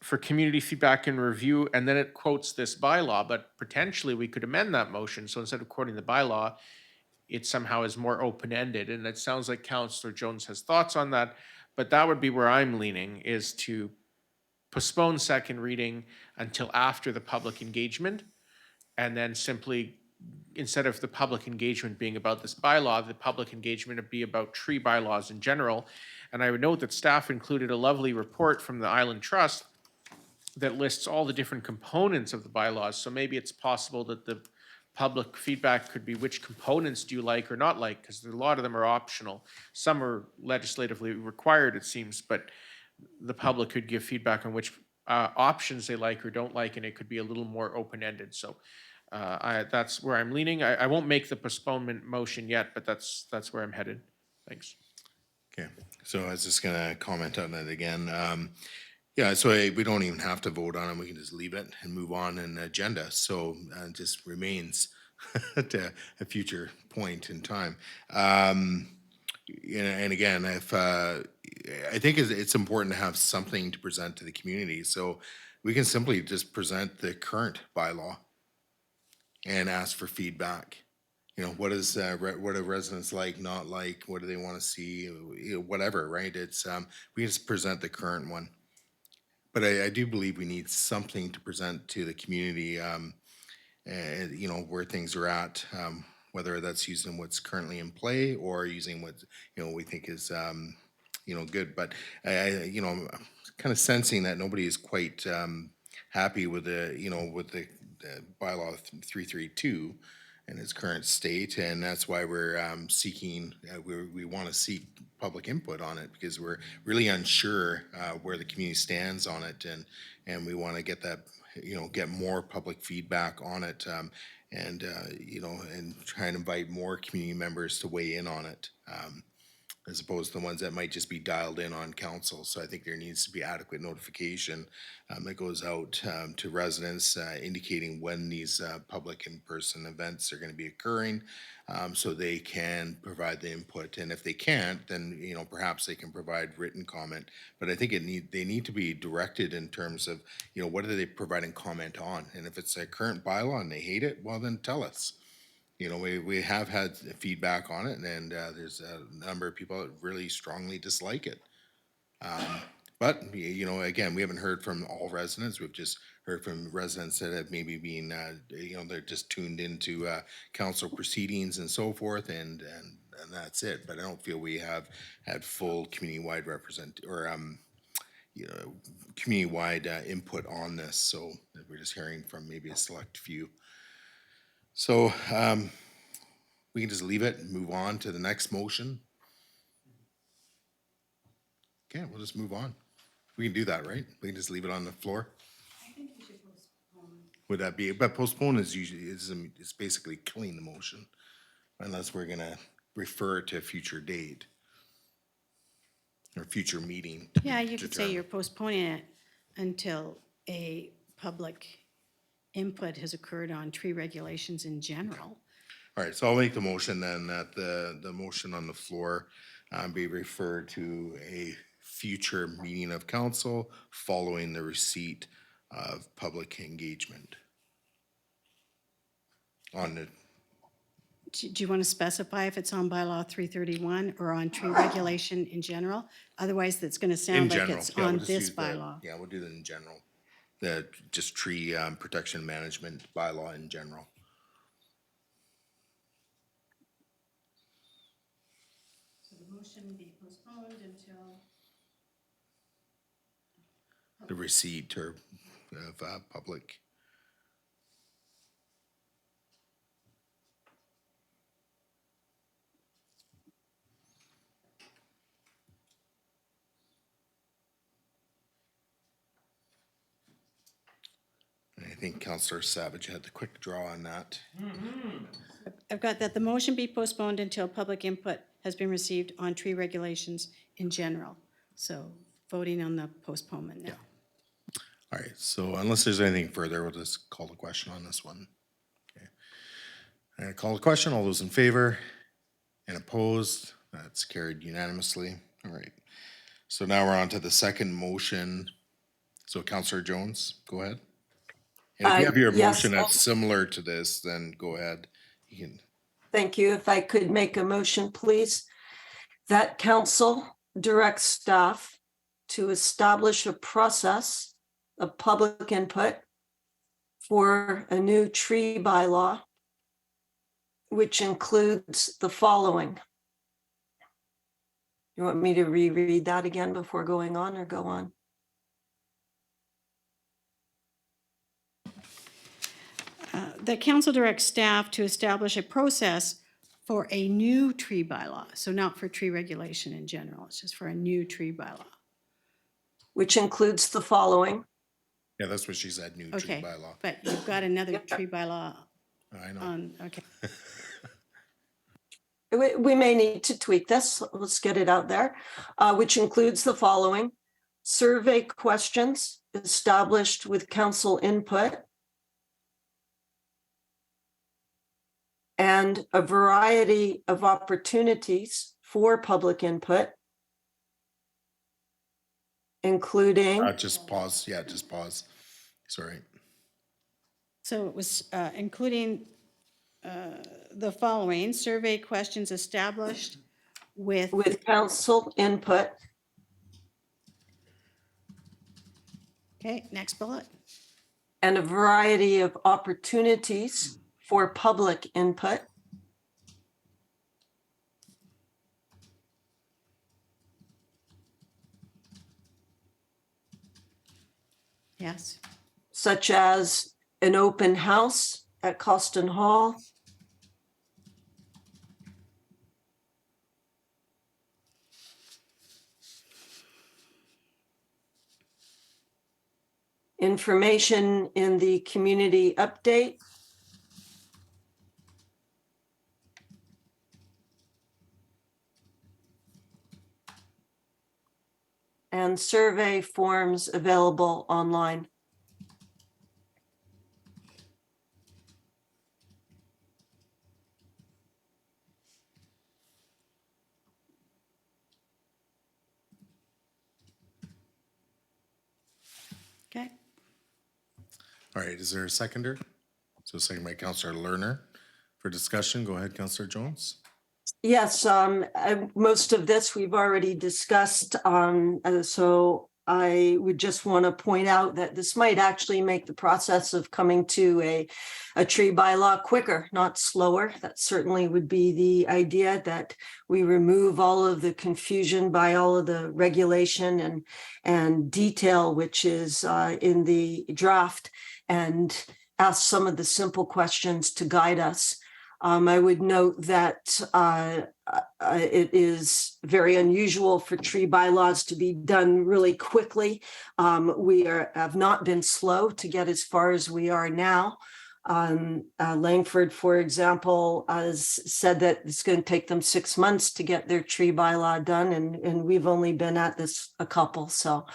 for community feedback and review. And then it quotes this bylaw, but potentially we could amend that motion. So instead of quoting the bylaw, it somehow is more open-ended. And it sounds like Councillor Jones has thoughts on that, but that would be where I'm leaning, is to postpone second reading until after the public engagement. And then simply, instead of the public engagement being about this bylaw, the public engagement would be about tree bylaws in general. And I would note that staff included a lovely report from the Island Trust that lists all the different components of the bylaws. So maybe it's possible that the public feedback could be, which components do you like or not like? Because a lot of them are optional. Some are legislatively required, it seems, but the public could give feedback on which options they like or don't like, and it could be a little more open-ended. So That's where I'm leaning. I won't make the postponement motion yet, but that's where I'm headed. Thanks. Okay, so I was just gonna comment on that again. Yeah, so we don't even have to vote on it. We can just leave it and move on in the agenda. So it just remains to a future point in time. And again, if I think it's important to have something to present to the community. So we can simply just present the current bylaw and ask for feedback. You know, what is what are residents like, not like, what do they want to see, you know, whatever, right? It's we just present the current one. But I do believe we need something to present to the community, and you know, where things are at, whether that's using what's currently in play or using what, you know, we think is you know, good. But you know, I'm kind of sensing that nobody is quite happy with the, you know, with the bylaw 332 in its current state, and that's why we're seeking, we want to seek public input on it, because we're really unsure where the community stands on it, and we want to get that, you know, get more public feedback on it, and you know, and try and invite more community members to weigh in on it. As opposed to the ones that might just be dialed in on council. So I think there needs to be adequate notification that goes out to residents indicating when these public in-person events are going to be occurring, so they can provide the input. And if they can't, then, you know, perhaps they can provide written comment. But I think they need to be directed in terms of, you know, what are they providing comment on? And if it's a current bylaw and they hate it, well, then tell us. You know, we have had feedback on it, and there's a number of people that really strongly dislike it. But, you know, again, we haven't heard from all residents. We've just heard from residents that have maybe been, you know, they're just tuned into council proceedings and so forth, and that's it. But I don't feel we have had full community-wide you know, community-wide input on this. So we're just hearing from maybe a select few. So we can just leave it and move on to the next motion. Okay, we'll just move on. We can do that, right? We can just leave it on the floor. I think we should postpone. Would that be, but postpone is usually, is basically killing the motion, unless we're gonna refer it to a future date or future meeting. Yeah, you could say you're postponing it until a public input has occurred on tree regulations in general. All right, so I'll make the motion then that the motion on the floor be referred to a future meeting of council following the receipt of public engagement. On the, Do you want to specify if it's on bylaw 331 or on tree regulation in general? Otherwise, that's going to in sound like general. it's Yeah, we'll on just this use the- bylaw. Yeah, we'll do that in general. The just tree protection management bylaw in general. So the motion be postponed until? The receipt or of public. I think Councillor Savage had the quick draw on that. I've got that the motion be postponed until public input has been received on tree regulations in general. So voting on the postponement now. All right, so unless there's anything further, we'll just call the question on this one. Okay. I call the question. All those in favor and opposed? That's carried unanimously. All right. So now we're on to the second motion. So Councillor Jones, go ahead. And if you have your Yes. motion that's similar to this, then go ahead. You can. Thank you. If I could make a motion, please, that council directs staff to establish a process of public input for a new tree bylaw, which includes the following. You want me to reread that again before going on, or go on? The council directs staff to establish a process for a new tree bylaw. So not for tree regulation in general, it's just for a new tree bylaw. Which includes the following. Yeah, that's what she said, new tree Okay, bylaw. but you've got another Yep. tree bylaw I know. Okay. We may need to tweak this. Let's get it out there, which includes the following: survey questions established with council input and a variety of opportunities for public input, including Just pause. Yeah, just pause. Sorry. So it was including the following: survey questions established with, council input okay, next bullet. and a variety of opportunities for public input, Yes. such as an open house at Coston Hall, information in the community update, and survey forms available online. Okay. All right, is there a seconder? So second by Counselor Lerner. For discussion, go ahead, Counselor Jones. Yes, most of this we've already discussed. So I would just want to point out that this might actually make the process of coming to a tree bylaw quicker, not slower. That certainly would be the idea, that we remove all of the confusion by all of the regulation and detail which is in the draft, and ask some of the simple questions to guide us. I would note that it is very unusual for tree bylaws to be done really quickly. We have not been slow to get as far as we are now. Langford, for example, has said that it's going to take them 6 months to get their tree bylaw done, and we've only been at this a couple. So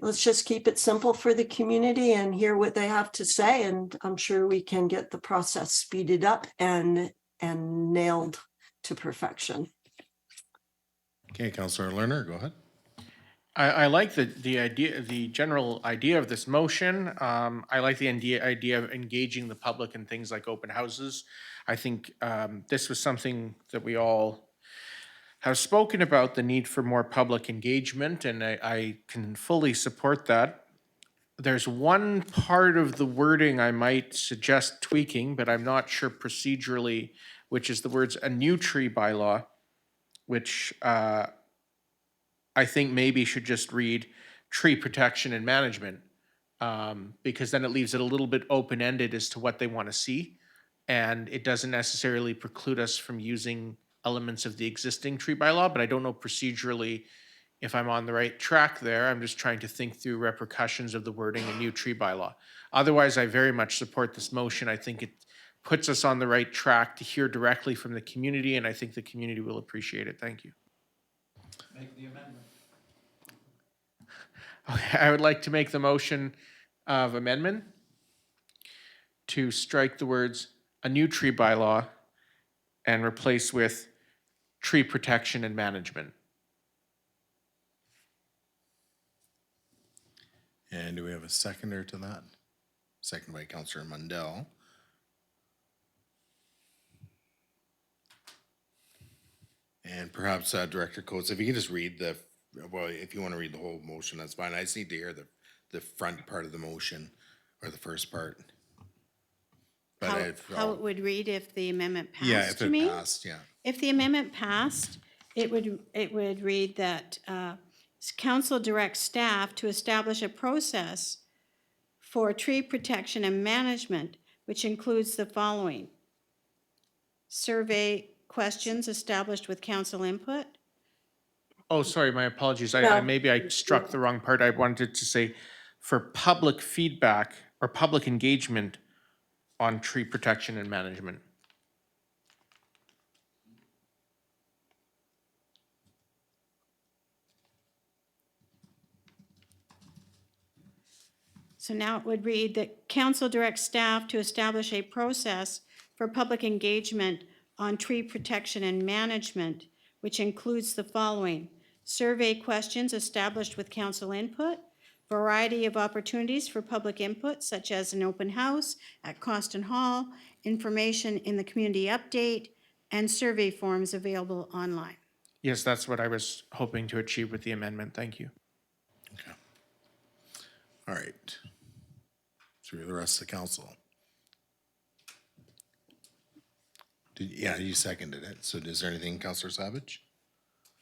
let's just keep it simple for the community and hear what they have to say, and I'm sure we can get the process speeded up and nailed to perfection. Okay, Counselor Lerner, go ahead. I like the idea, the general idea of this motion. I like the idea of engaging the public in things like open houses. I think this was something that we all have spoken about, the need for more public engagement, and I can fully support that. There's one part of the wording I might suggest tweaking, but I'm not sure procedurally, which is the words "a new tree bylaw," which I think maybe should just read "tree protection and management," because then it leaves it a little bit open-ended as to what they want to see, and it doesn't necessarily preclude us from using elements of the existing tree bylaw, but I don't know procedurally if I'm on the right track there. I'm just trying to think through repercussions of the wording in new tree bylaw. Otherwise, I very much support this motion. I think it puts us on the right track to hear directly from the community, and I think the community will appreciate it. Thank you. Make the amendment. Okay, I would like to make the motion of amendment to strike the words "a new tree bylaw" and replace with "tree protection and management." And do we have a seconder to that? Second by Counselor Mundell. And perhaps Director Coates, if you could just read if you want to read the whole motion, that's fine. I just need to hear the front part of the motion, or the first part. But How it would read if the amendment passed, yeah, if you it mean? passed, yeah. If the amendment passed, it would read that council directs staff to establish a process for tree protection and management, which includes the following: survey questions established with council input. Oh, sorry, my apologies. No. Maybe I struck the wrong part. I wanted to say for public feedback or public engagement on tree protection and management. So now it would read that council directs staff to establish a process for public engagement on tree protection and management, which includes the following: survey questions established with council input, variety of opportunities for public input, such as an open house at Coston Hall, information in the community update, and survey forms available online. Yes, that's what I was hoping to achieve with the amendment. Thank you. Okay. All right. Through the rest of the council. Yeah, you seconded it. So is there anything, Councillor Savage?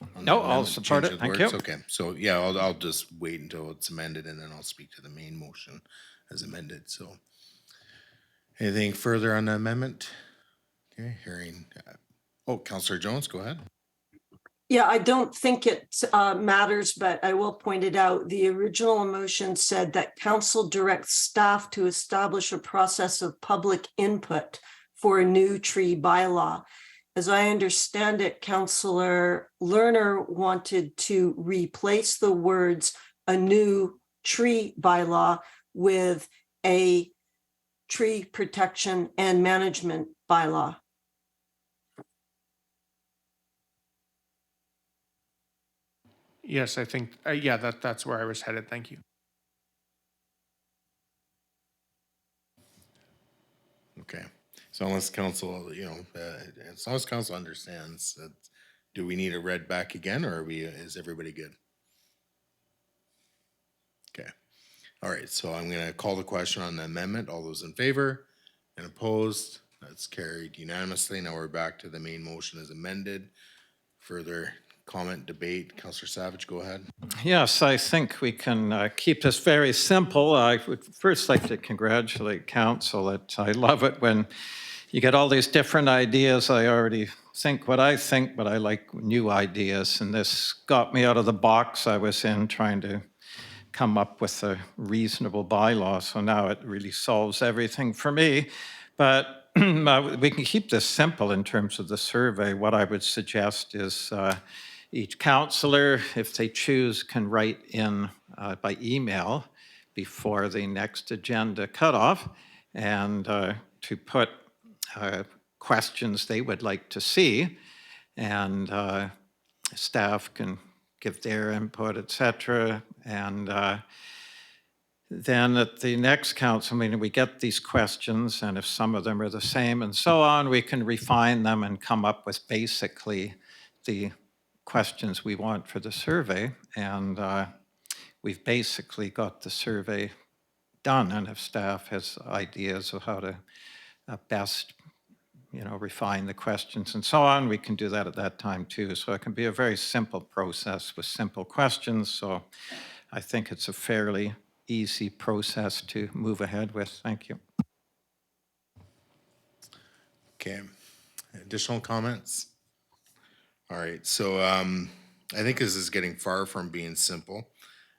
On the No, I'll amendment, support change it. of Thank words? you. Okay, so yeah, I'll just wait until it's amended and then I'll speak to the main motion as amended, so. Anything further on the amendment? Okay, hearing, Councillor Jones, go ahead. Yeah, I don't think it matters, but I will point it out. The original motion said that council directs staff to establish a process of public input for a new tree bylaw. As I understand it, Councillor Lerner wanted to replace the words "a new tree bylaw" with "a tree protection and management bylaw." Yes, I think, yeah, that's where I was headed. Thank you. Okay, so unless council, as long as council understands that, do we need it read back again or is everybody good? Okay, all right, so I'm gonna call the question on the amendment. All those in favor and opposed? That's carried unanimously. Now we're back to the main motion as amended. Further comment, debate? Councillor Savage, go ahead. Yes, I think we can keep this very simple. I would first like to congratulate council. I love it when you get all these different ideas. I already think what I think, but I like new ideas. And this got me out of the box I was in trying to come up with a reasonable bylaw. So now it really solves everything for me. But we can keep this simple in terms of the survey. What I would suggest is each councillor, if they choose, can write in by email before the next agenda cutoff and to put questions they would like to see, and staff can give their input, et cetera. And then at the next council meeting, we get these questions, and if some of them are the same and so on, we can refine them and come up with basically the questions we want for the survey. And we've basically got the survey done. And if staff has ideas of how to best refine the questions and so on, we can do that at that time too. So it can be a very simple process with simple questions. So I think it's a fairly easy process to move ahead with. Thank you. Okay, additional comments? All right, so I think this is getting far from being simple.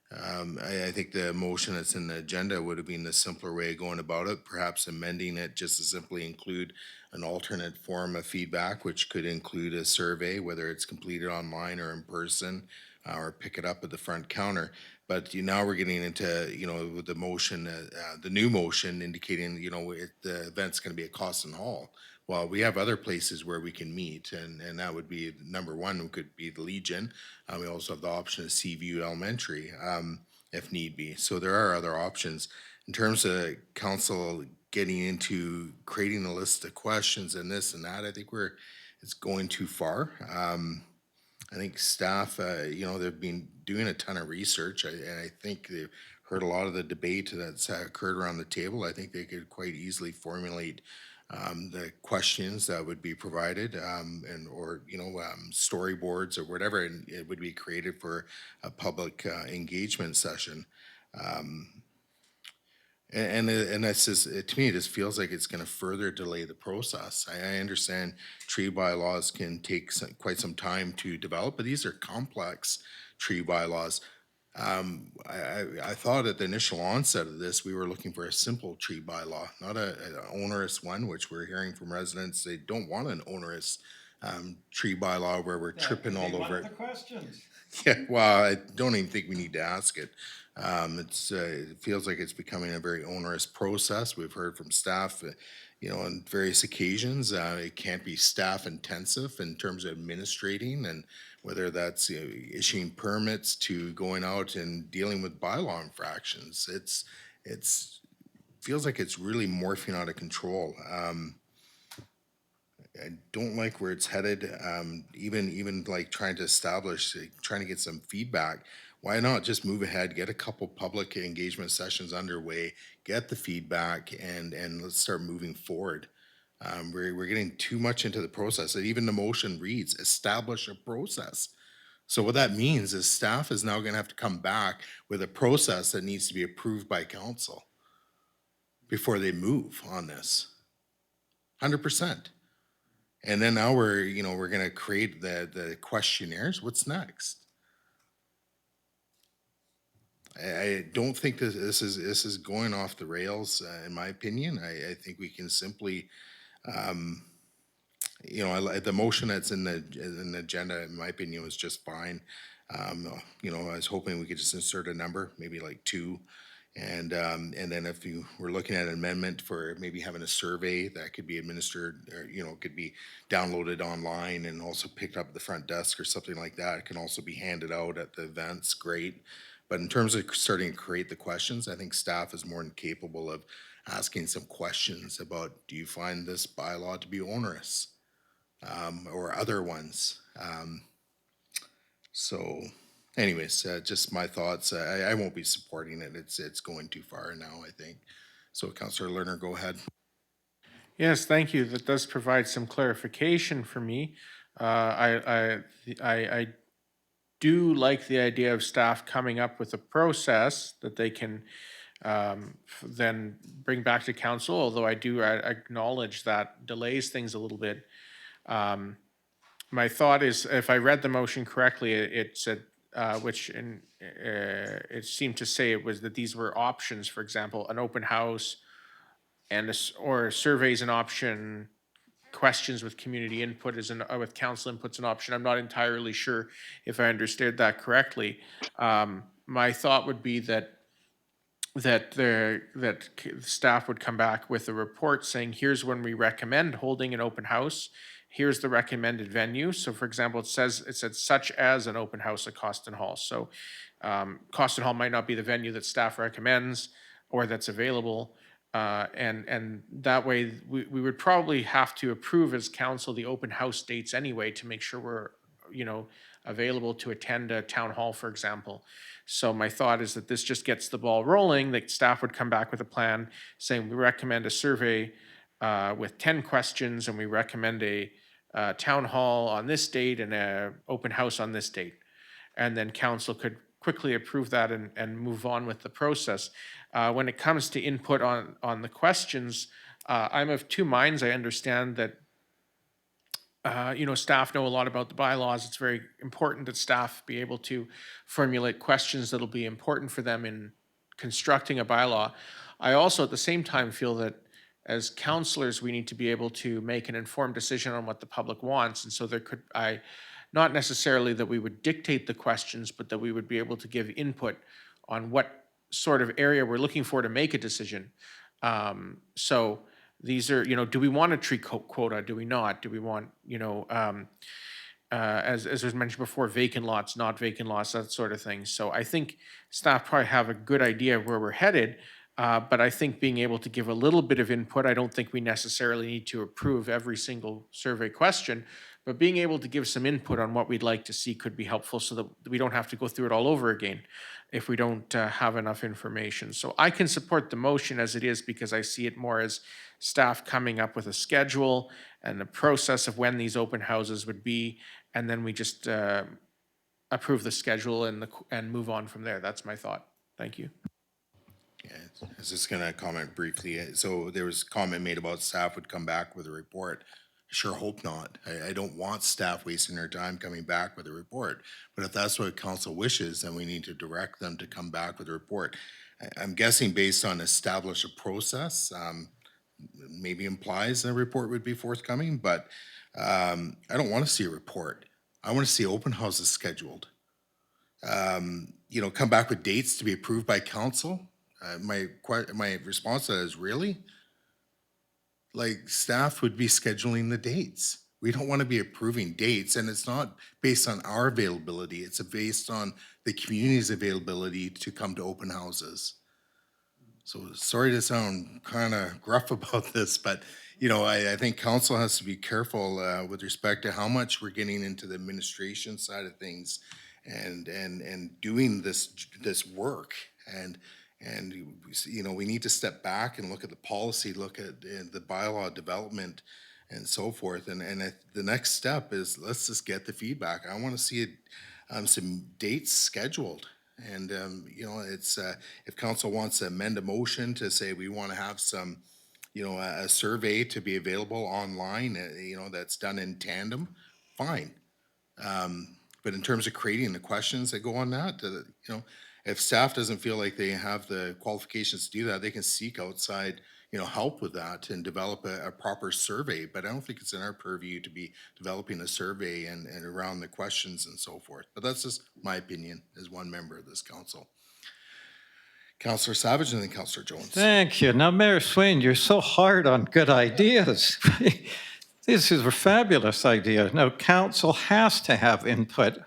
I think the motion that's in the agenda would have been the simpler way of going about it, perhaps amending it just to simply include an alternate form of feedback, which could include a survey, whether it's completed online or in person, or pick it up at the front counter. But now we're getting into, with the motion, the new motion indicating, the event's gonna be at Coston Hall. Well, we have other places where we can meet, and that would be, number one, could be the Legion. We also have the option of Seaview Elementary, if need be. So there are other options. In terms of council getting into creating a list of questions and this and that, I think it's going too far. I think staff, they've been doing a ton of research, and I think they've heard a lot of the debate that's occurred around the table. I think they could quite easily formulate the questions that would be provided, or storyboards or whatever, and it would be created for a public engagement session. And that's just, to me, it just feels like it's going to further delay the process. I understand tree bylaws can take quite some time to develop, but these are complex tree bylaws. I thought at the initial onset of this, we were looking for a simple tree bylaw, not an onerous one, which we're hearing from residents. They don't want an onerous tree bylaw where we're tripping all over it. questions. Yeah, well, I don't even think we need to ask it. It feels like it's becoming a very onerous process. We've heard from staff, on various occasions, it can't be staff intensive in terms of administrating and whether that's issuing permits to going out and dealing with bylaw infractions. It's feels like it's really morphing out of control. I don't like where it's headed. Even like trying to establish, trying to get some feedback. Why not just move ahead, get a couple public engagement sessions underway, get the feedback, and let's start moving forward. We're getting too much into the process. And even the motion reads, establish a process. So what that means is staff is now going to have to come back with a process that needs to be approved by council before they move on this. 100%. And then now we're gonna create the questionnaires. What's next? I don't think this is going off the rails, in my opinion. I think we can simply, the motion that's in the agenda, in my opinion, was just fine. I was hoping we could just insert a number, maybe like 2. And then if you were looking at an amendment for maybe having a survey that could be administered or, could be downloaded online and also picked up at the front desk or something like that, it can also be handed out at the events, great. But in terms of starting to create the questions, I think staff is more than capable of asking some questions about, do you find this bylaw to be onerous? Or other ones. So anyways, just my thoughts. I won't be supporting it. It's going too far now, I think. So Councillor Lerner, go ahead. Yes, thank you. That does provide some clarification for me. I do like the idea of staff coming up with a process that they can then bring back to council, although I do acknowledge that delays things a little bit. My thought is, if I read the motion correctly, it said, it seemed to say it was that these were options, for example, an open house and or surveys an option, questions with community input with council input's an option. I'm not entirely sure if I understood that correctly. My thought would be that staff would come back with a report saying, here's when we recommend holding an open house. Here's the recommended venue. So for example, it said such as an open house at Costin Hall. So Costin Hall might not be the venue that staff recommends or that's available. And that way we would probably have to approve as council the open house dates anyway to make sure we're, available to attend a town hall, for example. So my thought is that this just gets the ball rolling, that staff would come back with a plan saying we recommend a survey with 10 questions and we recommend a town hall on this date and a open house on this date. And then council could quickly approve that and move on with the process. When it comes to input on the questions, I'm of two minds. I understand that staff know a lot about the bylaws. It's very important that staff be able to formulate questions that'll be important for them in constructing a bylaw. I also at the same time feel that as counselors, we need to be able to make an informed decision on what the public wants. And so not necessarily that we would dictate the questions, but that we would be able to give input on what sort of area we're looking for to make a decision. So these are, do we want a tree quota? Do we not? Do we want, as was mentioned before, vacant lots, not vacant lots, that sort of thing. So I think staff probably have a good idea of where we're headed, but I think being able to give a little bit of input, I don't think we necessarily need to approve every single survey question, but being able to give some input on what we'd like to see could be helpful so that we don't have to go through it all over again if we don't have enough information. So I can support the motion as it is because I see it more as staff coming up with a schedule and the process of when these open houses would be, and then we just approve the schedule and move on from there. That's my thought. Thank you. Yeah, I was just gonna comment briefly. So there was comment made about staff would come back with a report. Sure hope not. I don't want staff wasting their time coming back with a report. But if that's what council wishes, then we need to direct them to come back with a report. I'm guessing based on establish a process, maybe implies a report would be forthcoming, but I don't want to see a report. I want to see open houses scheduled. You know, come back with dates to be approved by council. My response to that is really? Like, staff would be scheduling the dates. We don't want to be approving dates, and it's not based on our availability. It's based on the community's availability to come to open houses. So sorry to sound kind of gruff about this, but you know, I think council has to be careful with respect to how much we're getting into the administration side of things, and doing this work, and you know, we need to step back and look at the policy, look at the bylaw development, and so forth. And the next step is let's just get the feedback. I want to see it, some dates scheduled. And, you know, it's, if council wants to amend a motion to say we want to have some, you know, a survey to be available online, you know, that's done in tandem, fine. But in terms of creating the questions that go on that, you know, if staff doesn't feel like they have the qualifications to do that, they can seek outside, you know, help with that and develop a proper survey. But I don't think it's in our purview to be developing a survey and around the questions and so forth. But that's just my opinion as one member of this council. Councillor Savage and then Councillor Jones. Thank you. Now, Mayor Swain, you're so hard on good ideas. This is a fabulous idea. Now, council has to have input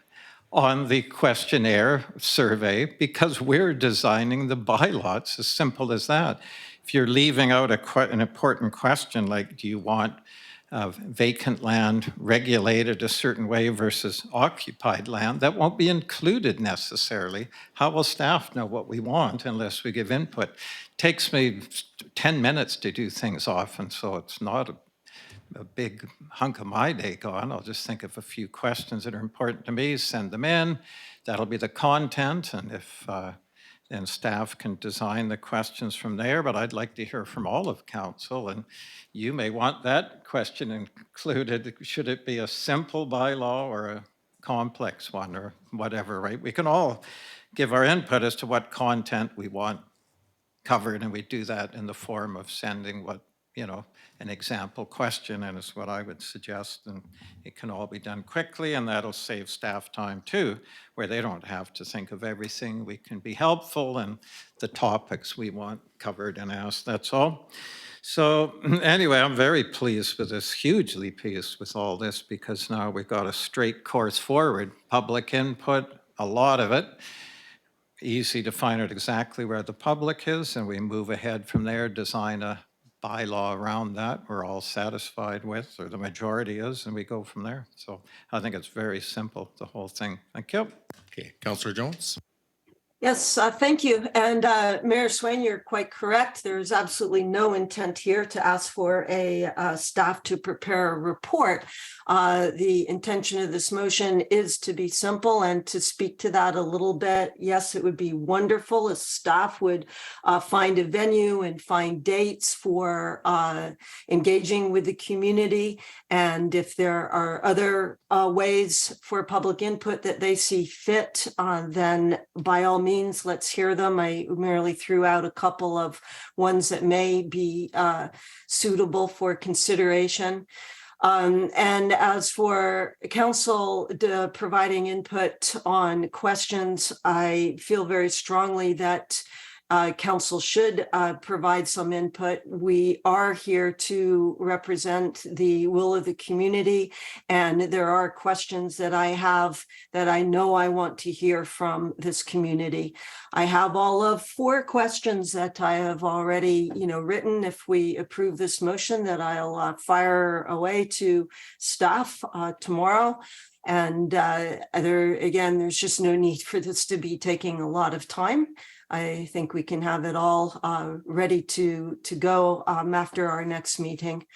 on the questionnaire survey because we're designing the bylaw. It's as simple as that. If you're leaving out an important question like, do you want vacant land regulated a certain way versus occupied land, that won't be included necessarily. How will staff know what we want unless we give input? Takes me 10 minutes to do things often, so it's not a big hunk of my day gone. I'll just think of a few questions that are important to me, send them in. That'll be the content, and if then staff can design the questions from there, but I'd like to hear from all of council, and you may want that question included. Should it be a simple bylaw or a complex one or whatever, right? We can all give our input as to what content we want covered, and we do that in the form of sending what, you know, an example question, and it's what I would suggest, and it can all be done quickly, and that'll save staff time too, where they don't have to think of everything. We can be helpful in the topics we want covered and asked, that's all. So anyway, I'm very pleased with this, hugely pleased with all this, because now we've got a straight course forward. Public input, a lot of it. Easy to find out exactly where the public is, and we move ahead from there, design a bylaw around that we're all satisfied with, or the majority is, and we go from there. So I think it's very simple, the whole thing. Thank you. Okay, Councillor Jones. Yes, thank you. And Mayor Swain, you're quite correct. There's absolutely no intent here to ask for a staff to prepare a report. The intention of this motion is to be simple, and to speak to that a little bit. Yes, it would be wonderful if staff would find a venue and find dates for engaging with the community. And if there are other ways for public input that they see fit, then by all means, let's hear them. I merely threw out a couple of ones that may be suitable for consideration. And as for council providing input on questions, I feel very strongly that council should provide some input. We are here to represent the will of the community, and there are questions that I have that I know I want to hear from this community. I have all of 4 questions that I have already, written. If we approve this motion, that I'll fire away to staff tomorrow. And there's just no need for this to be taking a lot of time. I think we can have it all ready to go after our next meeting,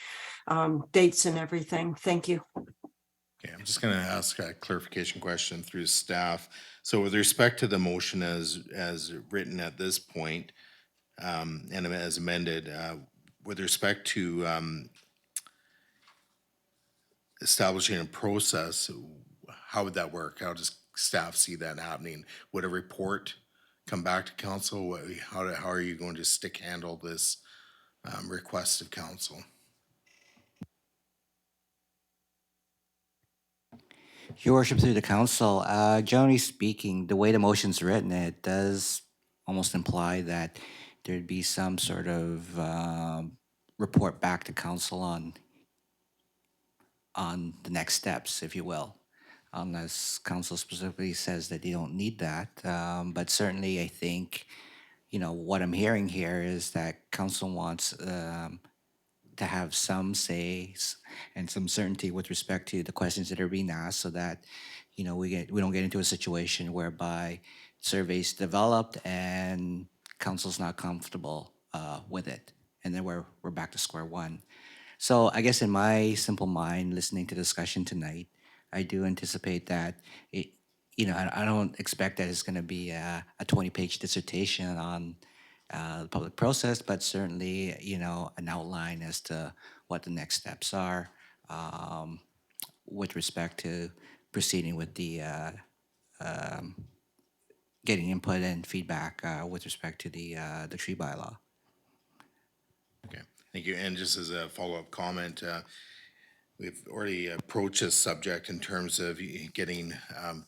dates and everything. Thank you. Okay, I'm just going to ask a clarification question through staff. So with respect to the motion as written at this point, and as amended, with respect to establishing a process, how would that work? How does staff see that happening? Would a report come back to council? How are you going to stick handle this request of council? Your worship, through the council, generally speaking, the way the motion's written, it does almost imply that there'd be some sort of report back to council on the next steps, if you will, unless council specifically says that you don't need that. But certainly, I think, what I'm hearing here is that council wants to have some and some certainty with respect to the questions that are being asked, so that we don't get into a situation whereby surveys developed and council's not comfortable with it, and then we're back to square one. So I guess in my simple mind, listening to the discussion tonight, I do anticipate that I don't expect that it's going to be a 20-page dissertation on the public process, but certainly, an outline as to what the next steps are with respect to proceeding with the getting input and feedback with respect to the tree bylaw. Okay, thank you. And just as a follow-up comment, we've already approached this subject in terms of getting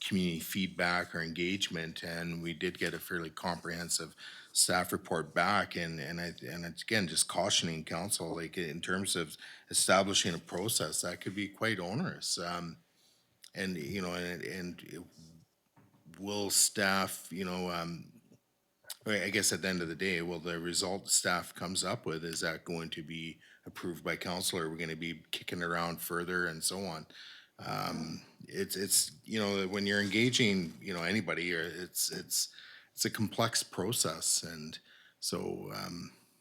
community feedback or engagement, and we did get a fairly comprehensive staff report back. And it's, again, just cautioning council, like in terms of establishing a process that could be quite onerous. And will staff, I guess at the end of the day, will the result staff comes up with, is that going to be approved by council, or are we going to be kicking around further and so on? It's when you're engaging, anybody, or it's a complex process. And so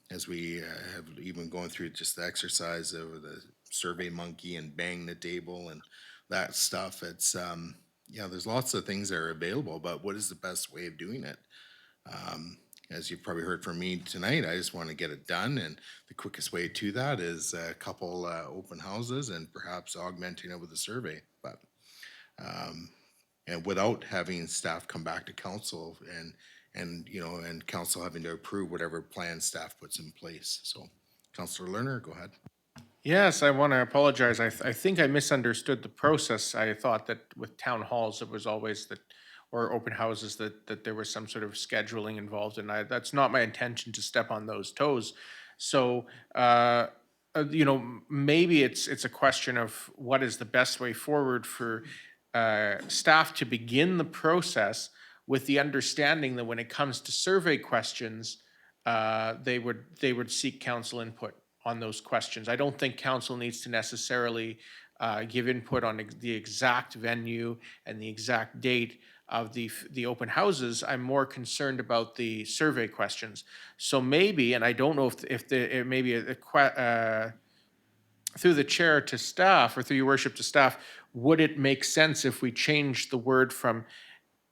as we have even going through just the exercise of the survey monkey and bang the table and that stuff, it's there's lots of things that are available, but what is the best way of doing it? As you've probably heard from me tonight, I just want to get it done, and the quickest way to that is a couple open houses and perhaps augmenting it with a survey. But and without having staff come back to council and council having to approve whatever plan staff puts in place. So, Councillor Lerner, go ahead. Yes, I want to apologize. I think I misunderstood the process. I thought that with town halls, it was always that, or open houses, that there was some sort of scheduling involved, and that's not my intention to step on those toes. So, maybe it's a question of what is the best way forward for staff to begin the process with the understanding that when it comes to survey questions, they would seek council input on those questions. I don't think council needs to necessarily give input on the exact venue and the exact date of the open houses. I'm more concerned about the survey questions. So maybe, and I don't know if it may be through the chair to staff, or through your worship to staff, would it make sense if we change the word from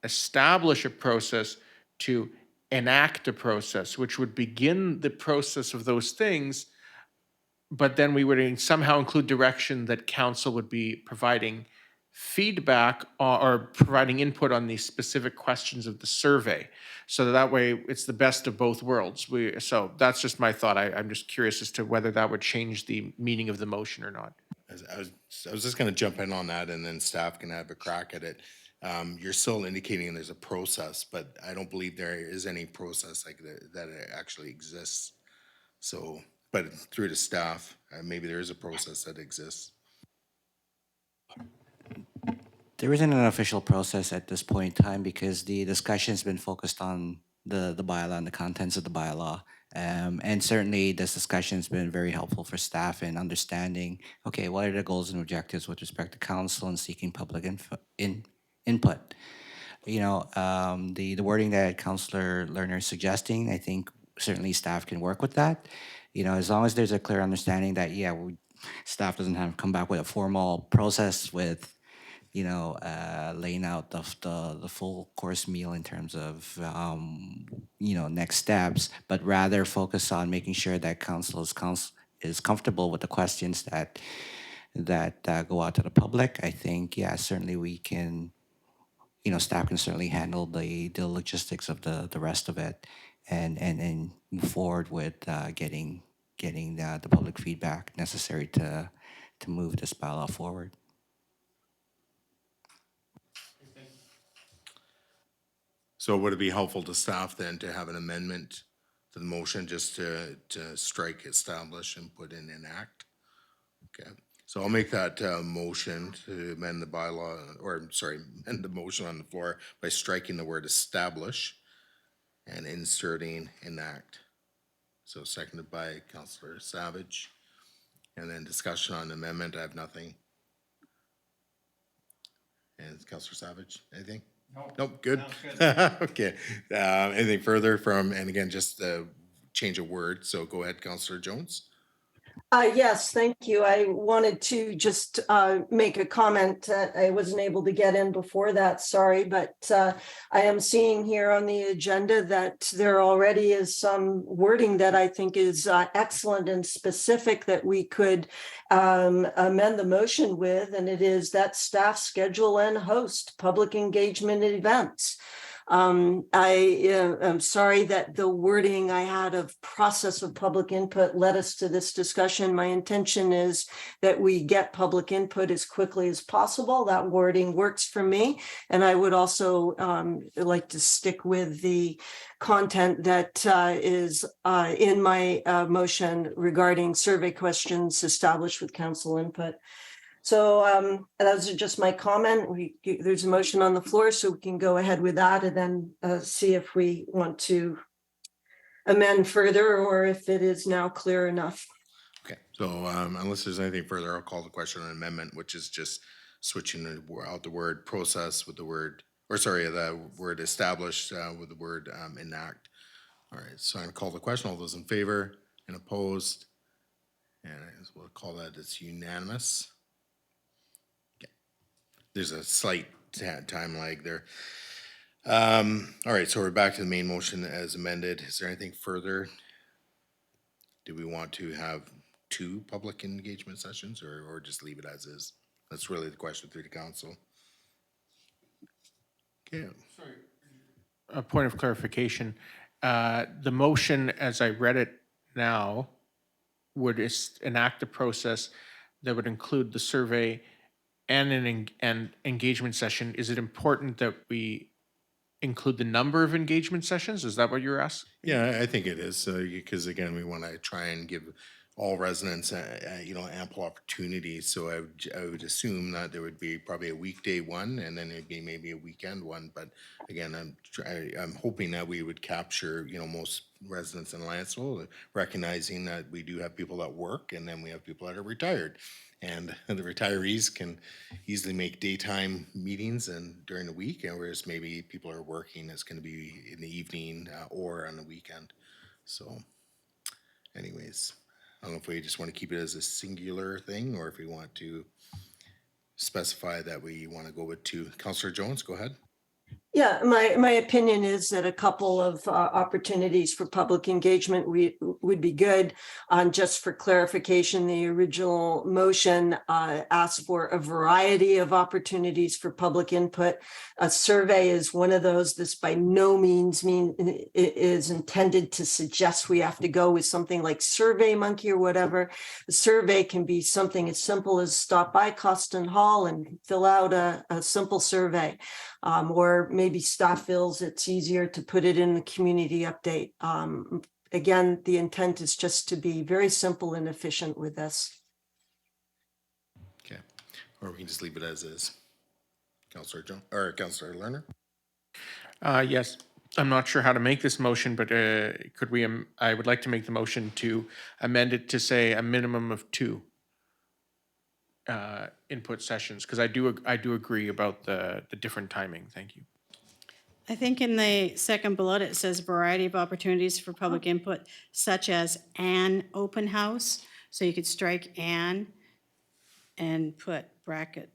establish a process to enact a process, which would begin the process of those things, but then we would somehow include direction that council would be providing feedback or providing input on the specific questions of the survey. So that way it's the best of both worlds. So that's just my thought. I'm just curious as to whether that would change the meaning of the motion or not. I was just going to jump in on that, and then staff can have a crack at it. You're still indicating there's a process, but I don't believe there is any process like that it actually exists. So, but through the staff, maybe there is a process that exists. There isn't an official process at this point in time because the discussion's been focused on the bylaw and the contents of the bylaw. And certainly this discussion's been very helpful for staff in understanding, okay, what are the goals and objectives with respect to council and seeking public input. The wording that Councillor Lerner is suggesting, I think certainly staff can work with that. As long as there's a clear understanding that, staff doesn't have to come back with a formal process with laying out the full course meal in terms of next steps, but rather focus on making sure that council is comfortable with the questions that that go out to the public. I think, yeah, certainly we can, staff can certainly handle the logistics of the rest of it, and move forward with getting the public feedback necessary to move this bylaw forward. So would it be helpful to staff then to have an amendment to the motion just to strike establish and put in enact? Okay, so I'll make that motion to amend the bylaw, or sorry, amend the motion on the floor by striking the word establish and inserting enact. So seconded by Councillor Savage. And then discussion on the amendment, I have nothing. And Councillor Savage, anything? Nope, good. Okay, anything further from, and again, just change a word, so go ahead, Councillor Jones. Yes, thank you. I wanted to just make a comment. I wasn't able to get in before that, sorry, but I am seeing here on the agenda that there already is some wording that I think is excellent and specific that we could amend the motion with, and it is that staff schedule and host public engagement events. I am sorry that the wording I had of process of public input led us to this discussion. My intention is that we get public input as quickly as possible. That wording works for me. And I would also like to stick with the content that is in my motion regarding survey questions established with council input. So those are just my comment. There's a motion on the floor, so we can go ahead with that and then see if we want to amend further or if it is now clear enough. Okay, so unless there's anything further, I'll call the question on amendment, which is just switching out the word process with the word, or sorry, the word established with the word enact. All right, so I'm gonna call the question. All those in favor and opposed? And we'll call that it's unanimous. There's a slight time lag there. All right, so we're back to the main motion as amended. Is there anything further? Do we want to have 2 public engagement sessions or just leave it as is? That's really the question through the council. Okay. A point of clarification. The motion, as I read it now, would enact a process that would include the survey and an engagement session. Is it important that we include the number of engagement sessions? Is that what you're asking? Yeah, I think it is, because again, we want to try and give all residents, ample opportunity. So I would assume that there would be probably a weekday one, and then it'd be maybe a weekend one. But again, I'm hoping that we would capture, most residents in Lantzville, recognizing that we do have people that work, and then we have people that are retired. And the retirees can easily make daytime meetings and during the week, and whereas maybe people are working, it's going to be in the evening or on the weekend. So anyways, I don't know if we just want to keep it as a singular thing or if we want to specify that we want to go with 2. Councillor Jones, go ahead. Yeah, my opinion is that a couple of opportunities for public engagement would be good. Just for clarification, the original motion asked for a variety of opportunities for public input. A survey is one of those. This by no means is intended to suggest we have to go with something like SurveyMonkey or whatever. The survey can be something as simple as stop by Coston Hall and fill out a simple survey. Or maybe staff feels it's easier to put it in the community update. Again, the intent is just to be very simple and efficient with this. Okay, or we can just leave it as is. Councillor Jones or Councillor Lerner. Yes, I'm not sure how to make this motion, but could we? I would like to make the motion to amend it to say a minimum of 2 input sessions, because I do agree about the different timing. Thank you. I think in the second bullet, it says variety of opportunities for public input, such as an open house. So you could strike an and put bracket,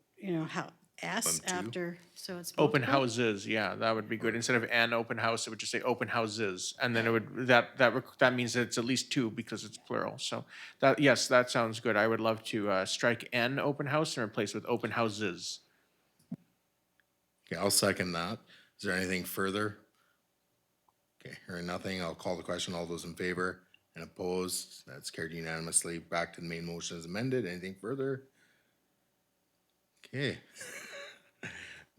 how S two. after, so it's Open multiple. houses, yeah, that would be good. Instead of an open house, it would just say open houses. And then it would, that means that it's at least two because it's plural. So that, yes, that sounds good. I would love to strike an open house and replace with open houses. Okay, I'll second that. Is there anything further? Okay, hearing nothing, I'll call the question. All those in favor and opposed, that's carried unanimously. Back to the main motion as amended. Anything further? Okay.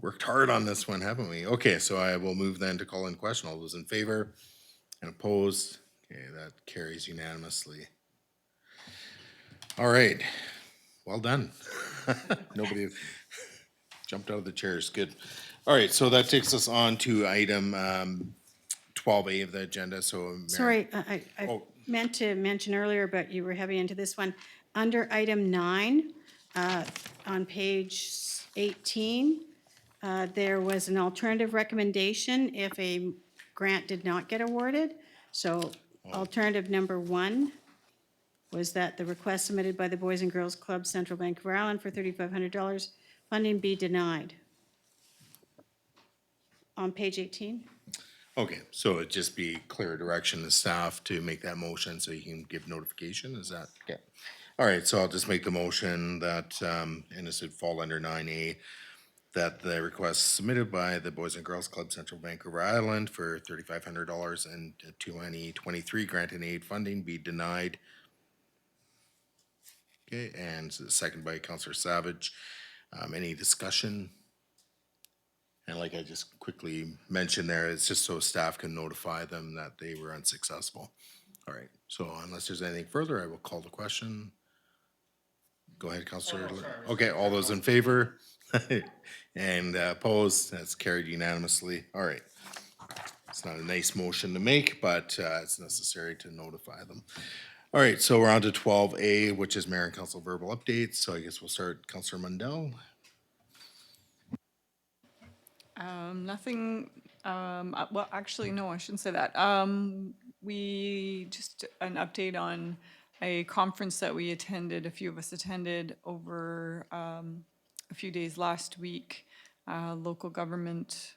Worked hard on this one, haven't we? Okay, so I will move then to call in question. All those in favor and opposed? Okay, that carries unanimously. All right, well done. Nobody jumped out of the chairs, good. All right, so that takes us on to item 12A of the agenda, so. Mary- Sorry, I Oh. meant to mention earlier, but you were heavy into this one. Under item 9, on page 18, there was an alternative recommendation if a grant did not get awarded. So alternative number 1 was that the request submitted by the Boys and Girls Club Central Bank of Ireland for $3,500 funding be denied. On page 18. Okay, so it'd just be clear direction to staff to make that motion so you can give notification, is that? Okay. All right, so I'll just make the motion that, and this would fall under 9A, that the request submitted by the Boys and Girls Club Central Vancouver Island for $3,500 and 2023 grant and aid funding be denied. Okay, and second by Councillor Savage. Any discussion? And like I just quickly mentioned there, it's just so staff can notify them that they were unsuccessful. All right, so unless there's anything further, I will call the question. Go ahead, Councillor. Okay, all those in favor? And opposed, that's carried unanimously. All right. It's not a nice motion to make, but it's necessary to notify them. All right, so we're on to 12A, which is Mayor and Council verbal updates. So I guess we'll start, Councillor Mundell. Nothing, well, actually, no, I shouldn't say that. We, just an update on a conference that we attended, a few of us attended over a few days last week. Local government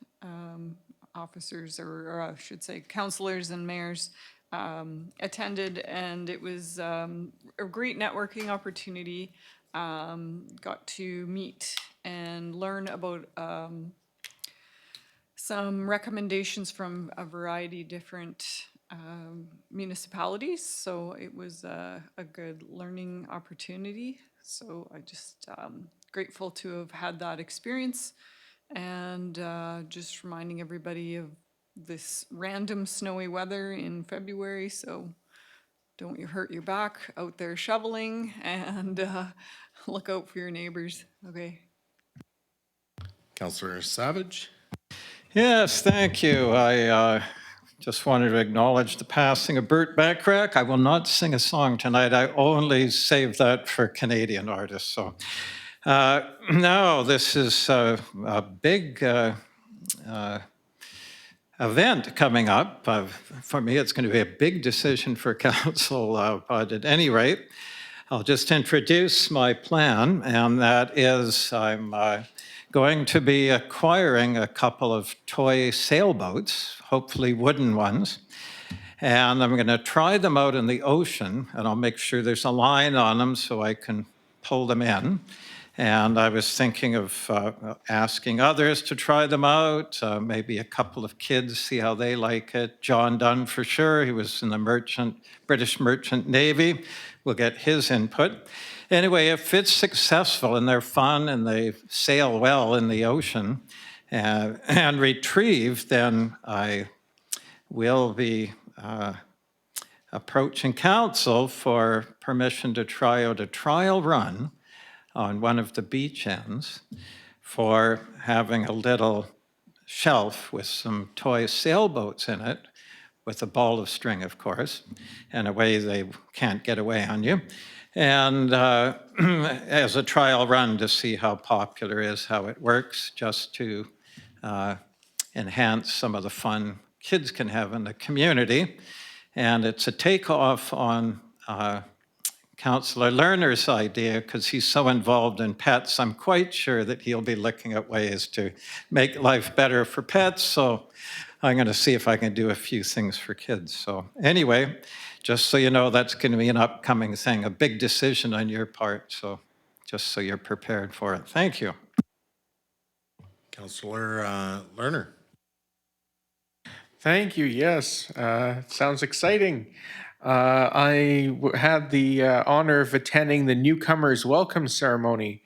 officers, or I should say councillors and mayors attended, and it was a great networking opportunity. Got to meet and learn about some recommendations from a variety of different municipalities. So it was a good learning opportunity. So I just grateful to have had that experience, and just reminding everybody of this random snowy weather in February. So don't you hurt your back out there shoveling, and look out for your neighbors. Okay. Councillor Savage. Yes, thank you. I just wanted to acknowledge the passing of Burt Bacharach. I will not sing a song tonight. I only save that for Canadian artists. So no, this is a big event coming up. For me, it's going to be a big decision for council, but at any rate, I'll just introduce my plan, and that is I'm going to be acquiring a couple of toy sailboats, hopefully wooden ones, and I'm going to try them out in the ocean, and I'll make sure there's a line on them so I can pull them in. And I was thinking of asking others to try them out, maybe a couple of kids, see how they like it. John Dunn for sure, he was in the British Merchant Navy. We'll get his input. Anyway, if it's successful and they're fun and they sail well in the ocean and retrieve, then I will be approaching council for permission to try out a trial run on one of the beach ends for having a little shelf with some toy sailboats in it, with a ball of string, of course, and a way they can't get away on you. And as a trial run to see how popular it is, how it works, just to enhance some of the fun kids can have in the community. And it's a takeoff on Councillor Lerner's idea, because he's so involved in pets. I'm quite sure that he'll be looking at ways to make life better for pets. So I'm going to see if I can do a few things for kids. So anyway, just so you know, that's going to be an upcoming thing, a big decision on your part. So just so you're prepared for it. Thank you. Councillor Lerner. Thank you. Yes, sounds exciting. Had the honor of attending the newcomers welcome ceremony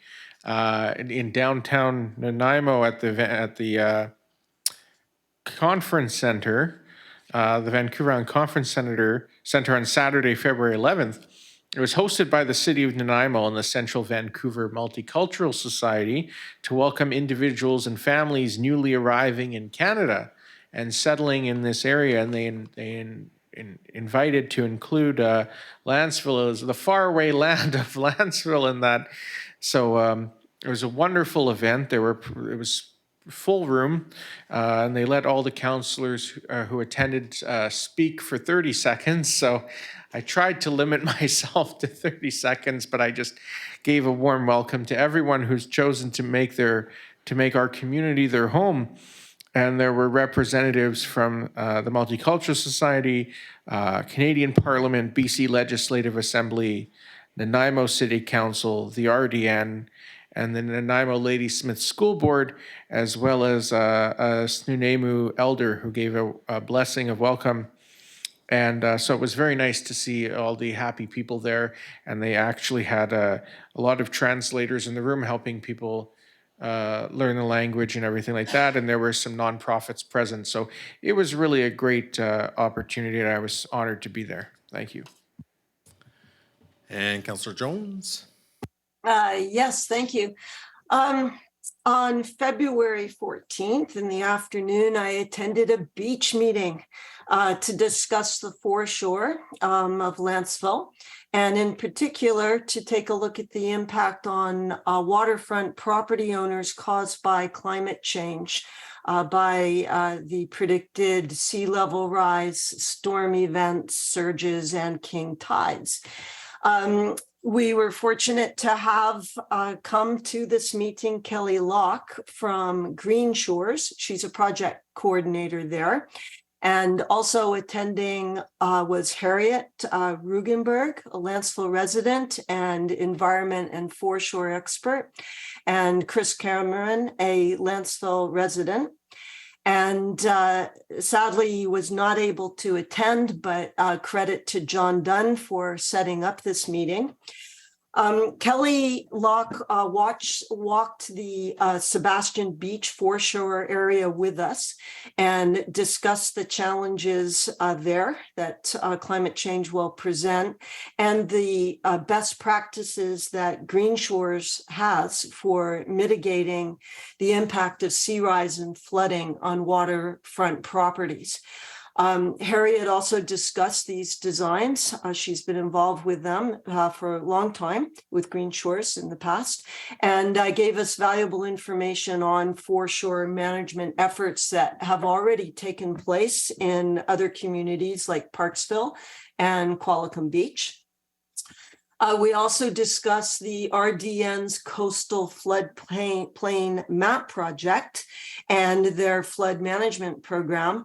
in downtown Nanaimo at the conference center, the Vancouver Island Conference Center on Saturday, February 11th. It was hosted by the City of Nanaimo and the Central Vancouver Multicultural Society to welcome individuals and families newly arriving in Canada and settling in this area. And they invited to include Lantzville as the faraway land of Lantzville in that. So it was a wonderful event. It was full room, and they let all the councillors who attended speak for 30 seconds. So I tried to limit myself to 30 seconds, but I just gave a warm welcome to everyone who's chosen to make our community their home. And there were representatives from the Multicultural Society, Canadian Parliament, BC Legislative Assembly, Nanaimo City Council, the RDN, and the Nanaimo Ladysmith School Board, as well as a Snuneymuxw elder who gave a blessing of welcome. And so it was very nice to see all the happy people there. And they actually had a lot of translators in the room helping people learn the language and everything like that. And there were some nonprofits present. So it was really a great opportunity, and I was honored to be there. Thank you. And Councillor Jones. Yes, thank you. On February 14th in the afternoon, I attended a beach meeting to discuss the foreshore of Lantzville, and in particular to take a look at the impact on waterfront property owners caused by climate change, by the predicted sea level rise, storm events, surges, and king tides. We were fortunate to have come to this meeting Kelly Locke from Green Shores. She's a project coordinator there. And also attending was Harriet Rugenberg, a Lantzville resident and environment and foreshore expert, and Chris Cameron, a Lantzville resident. And sadly, he was not able to attend, but credit to John Dunn for setting up this meeting. Kelly Locke walked the Sebastian Beach foreshore area with us and discussed the challenges there that climate change will present, and the best practices that Green Shores has for mitigating the impact of sea rise and flooding on waterfront properties. Harriet also discussed these designs. She's been involved with them for a long time with Green Shores in the past, and gave us valuable information on foreshore management efforts that have already taken place in other communities like Parksville and Qualicum Beach. We also discussed the RDN's coastal floodplain map project and their flood management program.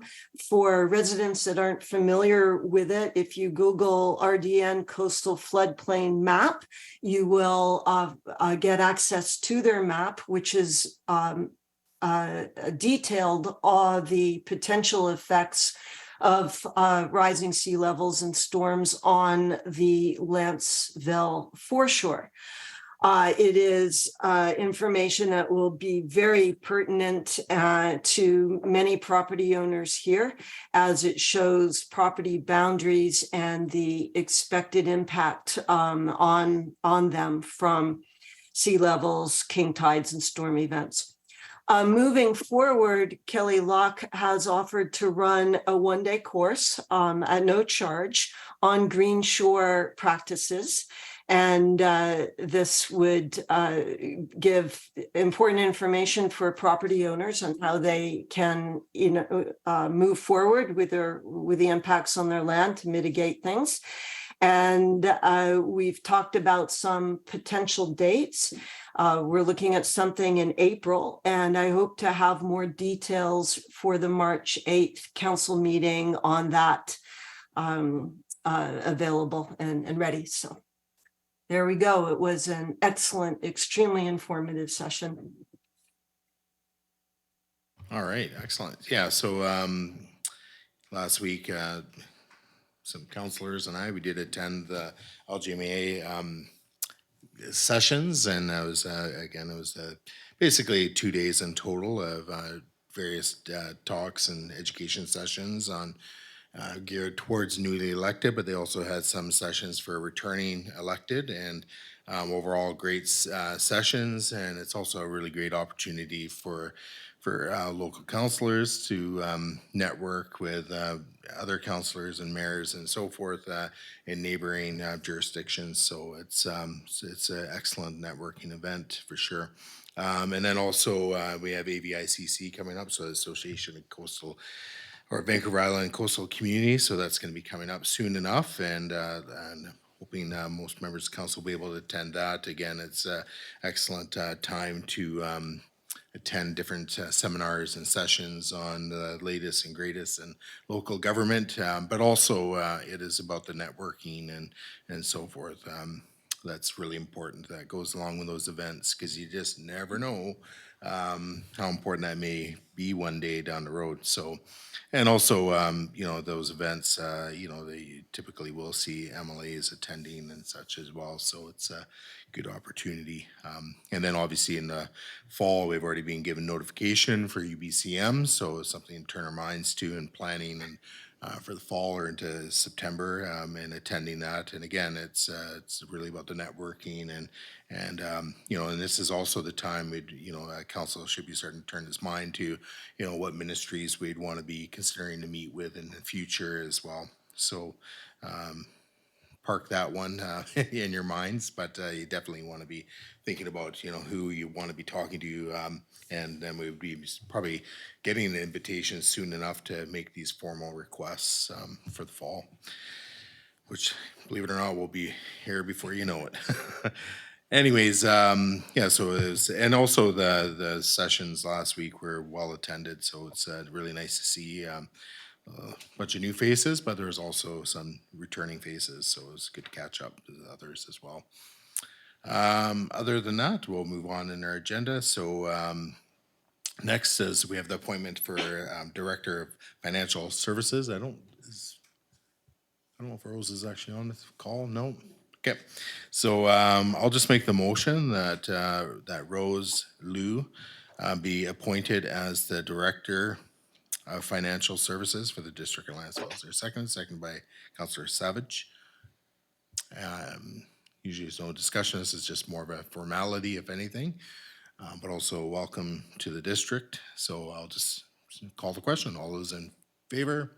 For residents that aren't familiar with it, if you Google RDN coastal floodplain map, you will get access to their map, which is detailed all the potential effects of rising sea levels and storms on the Lantzville foreshore. It is information that will be very pertinent to many property owners here, as it shows property boundaries and the expected impact on them from sea levels, king tides, and storm events. Moving forward, Kelly Locke has offered to run a one-day course at no charge on green shore practices. And this would give important information for property owners on how they can, move forward with the impacts on their land to mitigate things. And we've talked about some potential dates. We're looking at something in April, and I hope to have more details for the March 8th council meeting on that available and ready. So there we go. It was an excellent, extremely informative session. All right, excellent. Yeah, so last week, some counselors and we did attend the LGMA sessions, and it was basically 2 days in total of various talks and education sessions on geared towards newly elected, but they also had some sessions for returning elected, and overall great sessions. And it's also a really great opportunity for local councilors to network with other councilors and mayors and so forth in neighboring jurisdictions. So it's an excellent networking event for sure. And then also we have AVICC coming up, so Association of Coastal or Vancouver Island Coastal Community. So that's going to be coming up soon enough, and hoping most members of council will be able to attend that. Again, it's an excellent time to attend different seminars and sessions on the latest and greatest in local government, but also it is about the networking and so forth. That's really important. That goes along with those events, because you just never know how important that may be one day down the road. So, and also, those events, they typically will see MLAs attending and such as well. So it's a good opportunity. And then obviously in the fall, we've already been given notification for UBCM. So it's something to turn our minds to and planning and for the fall or into September and attending that. And again, it's really about the networking and this is also the time council should be starting to turn its mind to, what ministries we'd want to be considering to meet with in the future as well. So park that one in your minds, but you definitely want to be thinking about, who you want to be talking to, and then we would be probably getting an invitation soon enough to make these formal requests for the fall, which, believe it or not, will be here before you know it. Anyways, so it was, and also the sessions last week were well attended, so it's really nice to see a bunch of new faces, but there's also some returning faces, so it was good to catch up with others as well. Other than that, we'll move on in our agenda. So next is we have the appointment for Director of Financial Services. I don't know if Rose is actually on the call. No. Okay. So I'll just make the motion that that Rose Liu be appointed as the Director of Financial Services for the District of Lantzville. Is there a second? Second by Councillor Savage. Usually there's no discussion. This is just more of a formality, if anything, but also welcome to the district. So I'll just call the question. All those in favor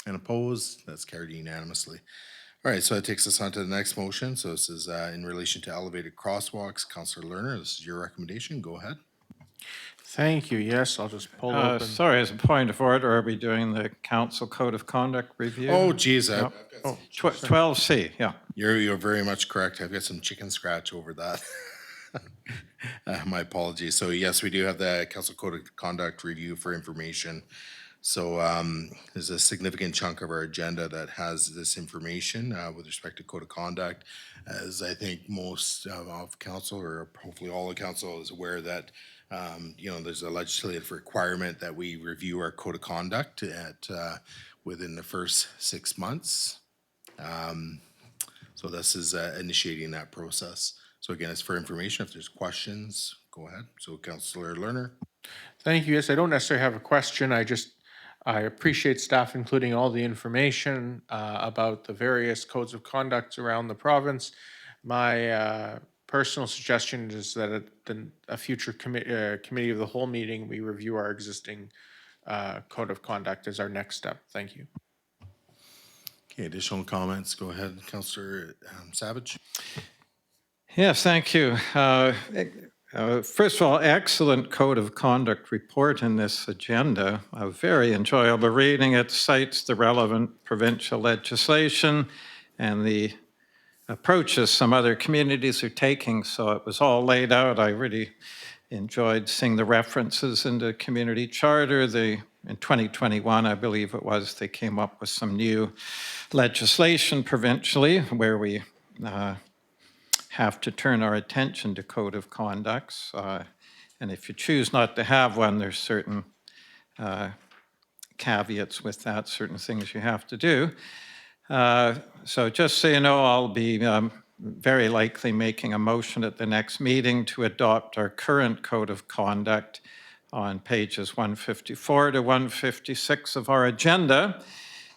and opposed? That's carried unanimously. All right, so that takes us on to the next motion. So this is in relation to elevated crosswalks. Councillor Lerner, this is your recommendation. Go ahead. Thank you. Yes, I'll just pull open. Sorry, as a point of order, are we doing the council code of conduct review? Oh, geez. Yep. 12C, yeah. You're very much correct. I've got some chicken scratch over that. My apologies. So yes, we do have the council code of conduct review for information. So there's a significant chunk of our agenda that has this information with respect to code of conduct. As I think most of council, or hopefully all of council, is aware that there's a legislative requirement that we review our code of conduct within the first 6 months. So this is initiating that process. So again, it's for information. If there's questions, go ahead. So Councillor Lerner. Thank you. Yes, I don't necessarily have a question. I appreciate staff including all the information about the various codes of conduct around the province. My personal suggestion is that at a future committee of the whole meeting, we review our existing code of conduct as our next step. Thank you. Okay, additional comments? Go ahead, Councillor Savage. Yes, thank you. First of all, excellent code of conduct report in this agenda. Very enjoyable reading. It cites the relevant provincial legislation and the approaches some other communities are taking. So it was all laid out. I really enjoyed seeing the references in the community charter. In 2021, I believe it was, they came up with some new legislation provincially where we have to turn our attention to code of conducts. And if you choose not to have one, there's certain caveats with that, certain things you have to do. So just so you know, I'll be very likely making a motion at the next meeting to adopt our current code of conduct on pages 154 to 156 of our agenda,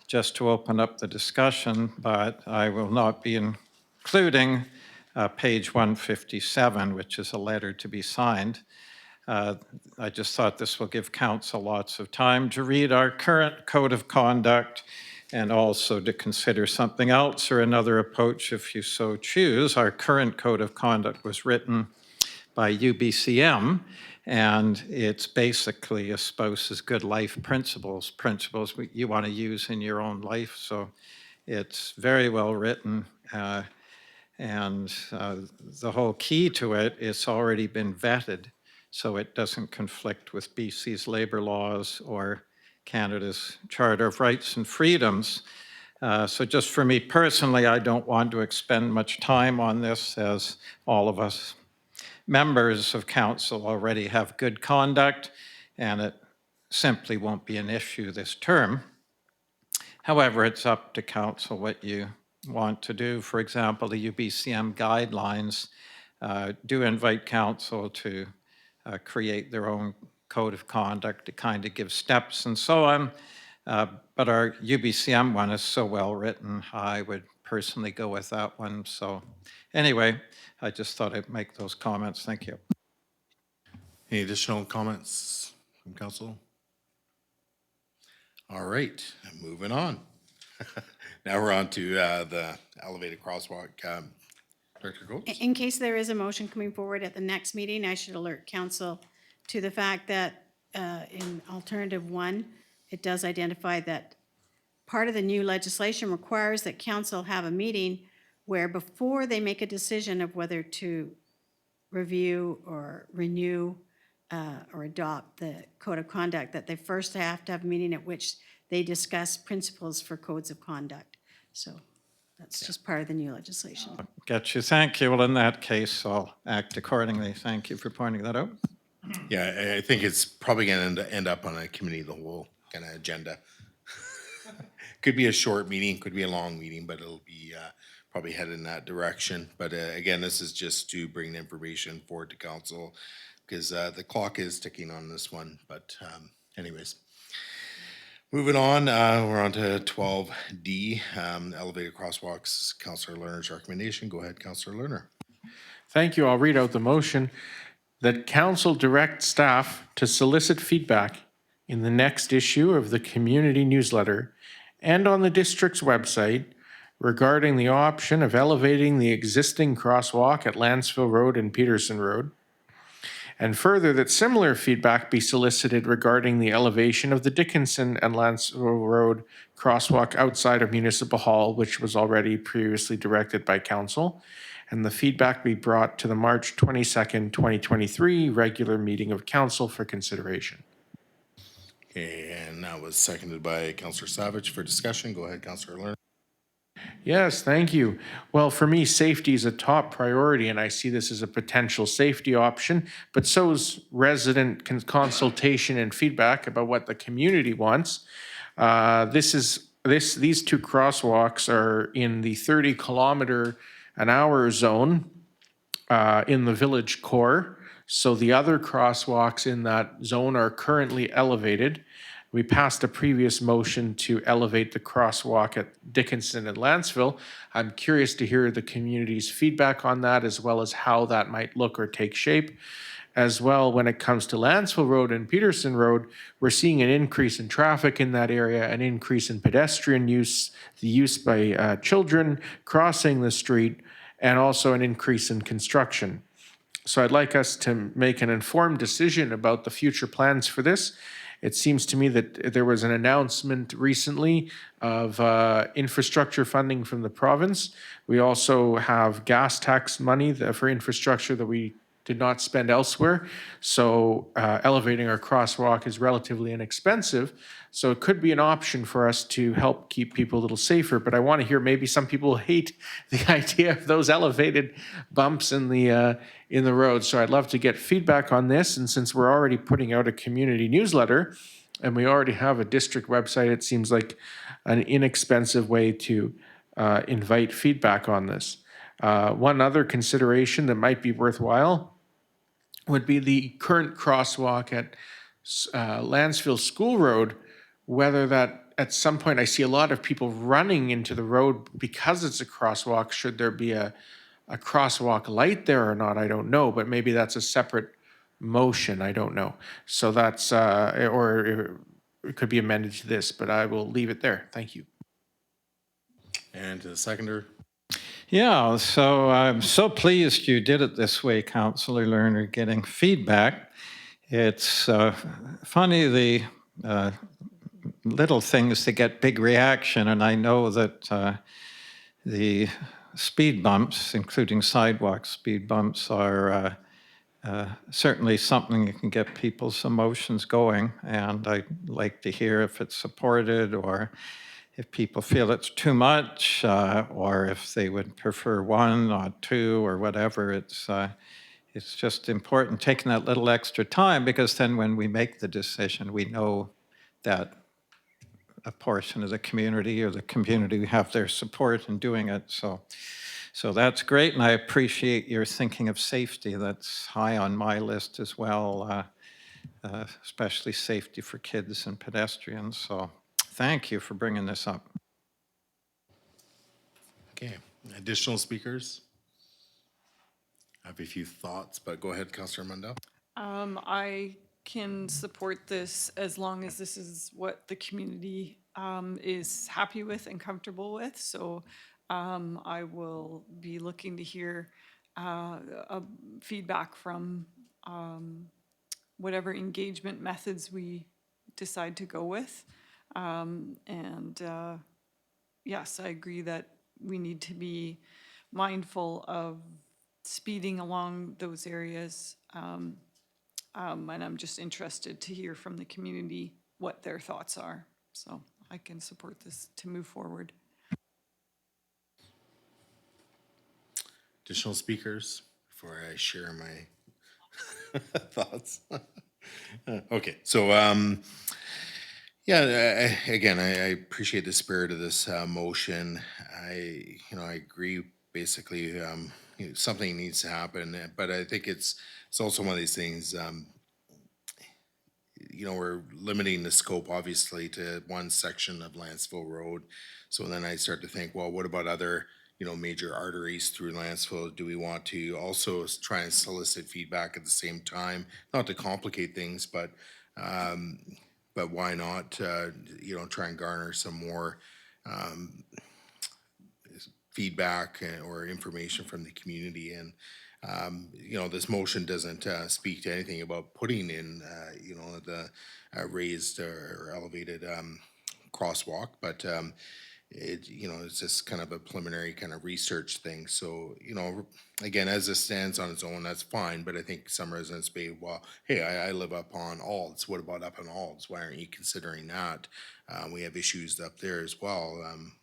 just to open up the discussion, but I will not be including page 157, which is a letter to be signed. I just thought this will give council lots of time to read our current code of conduct and also to consider something else or another approach if you so choose. Our current code of conduct was written by UBCM, and it's basically espouses good life principles you want to use in your own life. So it's very well written. And the whole key to it, it's already been vetted, so it doesn't conflict with BC's labor laws or Canada's Charter of Rights and Freedoms. So just for me personally, I don't want to expend much time on this, as all of us members of council already have good conduct, and it simply won't be an issue this term. However, it's up to council what you want to do. For example, the UBCM guidelines do invite council to create their own code of conduct to kind of give steps and so on. But our UBCM one is so well written, I would personally go with that one. So anyway, I just thought I'd make those comments. Thank you. Any additional comments from council? All right, moving on. Now we're on to the elevated crosswalk. Director Coates? In case there is a motion coming forward at the next meeting, I should alert council to the fact that in alternative 1, it does identify that part of the new legislation requires that council have a meeting where before they make a decision of whether to review or renew or adopt the code of conduct, that they first have to have a meeting at which they discuss principles for codes of conduct. So that's just part of the new legislation. Get you. Thank you. Well, in that case, I'll act accordingly. Thank you for pointing that out. Yeah, I think it's probably going to end up on a committee of the whole kind of agenda. Could be a short meeting, could be a long meeting, but it'll be probably headed in that direction. But again, this is just to bring the information forward to council because the clock is ticking on this one. But anyways, moving on, we're on to 12D, elevated crosswalks, Councillor Lerner's recommendation. Go ahead, Councillor Lerner. Thank you. I'll read out the motion that council direct staff to solicit feedback in the next issue of the community newsletter and on the district's website regarding the option of elevating the existing crosswalk at Lantzville Road and Peterson Road. And further, that similar feedback be solicited regarding the elevation of the Dickinson and Lantzville Road crosswalk outside of Municipal Hall, which was already previously directed by council. And the feedback be brought to the March 22nd, 2023 regular meeting of council for consideration. Okay, and that was seconded by Councillor Savage for discussion. Go ahead, Councillor Lerner. Yes, thank you. Well, for me, safety is a top priority, and I see this as a potential safety option, but so is resident consultation and feedback about what the community wants. These two crosswalks are in the 30-kilometer-an-hour zone in the village core. So the other crosswalks in that zone are currently elevated. We passed a previous motion to elevate the crosswalk at Dickinson and Lantzville. I'm curious to hear the community's feedback on that, as well as how that might look or take shape. As well, when it comes to Lantzville Road and Peterson Road, we're seeing an increase in traffic in that area, an increase in pedestrian use, the use by children crossing the street, and also an increase in construction. So I'd like us to make an informed decision about the future plans for this. It seems to me that there was an announcement recently of infrastructure funding from the province. We also have gas tax money for infrastructure that we did not spend elsewhere. So elevating our crosswalk is relatively inexpensive. So it could be an option for us to help keep people a little safer. But I want to hear, maybe some people hate the idea of those elevated bumps in the road. So I'd love to get feedback on this. And since we're already putting out a community newsletter and we already have a district website, it seems like an inexpensive way to invite feedback on this. One other consideration that might be worthwhile would be the current crosswalk at Lantzville School Road, whether that at some point I see a lot of people running into the road because it's a crosswalk. Should there be a crosswalk light there or not, I don't know, but maybe that's a separate motion, I don't know. So that's, or it could be amended to this, but I will leave it there. Thank you. And to the seconder. Yeah, so I'm so pleased you did it this way, Councillor Lerner, getting feedback. It's funny, the little things that get big reaction, and I know that the speed bumps, including sidewalk speed bumps, are certainly something that can get people's emotions going, and I'd like to hear if it's supported or if people feel it's too much, or if they would prefer one or two or whatever. It's just important taking that little extra time, because then when we make the decision, we know that a portion of the community or the community have their support in doing it. So that's great, and I appreciate your thinking of safety. That's high on my list as well, especially safety for kids and pedestrians. So thank you for bringing this up. Okay, additional speakers? I have a few thoughts, but go ahead, Councillor Mundell. I can support this as long as this is what the community is happy with and comfortable with. So I will be looking to hear feedback from whatever engagement methods we decide to go with. Yes, I agree that we need to be mindful of speeding along those areas. And I'm just interested to hear from the community what their thoughts are. So I can support this to move forward. Additional speakers before I share my thoughts. Okay, so yeah, again, I appreciate the spirit of this motion. I agree. Basically, something needs to happen, but I think it's also one of these things. We're limiting the scope obviously to one section of Lantzville Road. So then I start to think, well, what about other major arteries through Lantzville? Do we want to also try and solicit feedback at the same time? Not to complicate things, but why not, try and garner some more feedback or information from the community. And, this motion doesn't speak to anything about putting in, the raised or elevated crosswalk, but it's just kind of a preliminary kind of research thing. So, again, as it stands on its own, that's fine. But I think some residents may, well, hey, I live up on Alds. What about up on Alds? Why aren't you considering that? We have issues up there as well.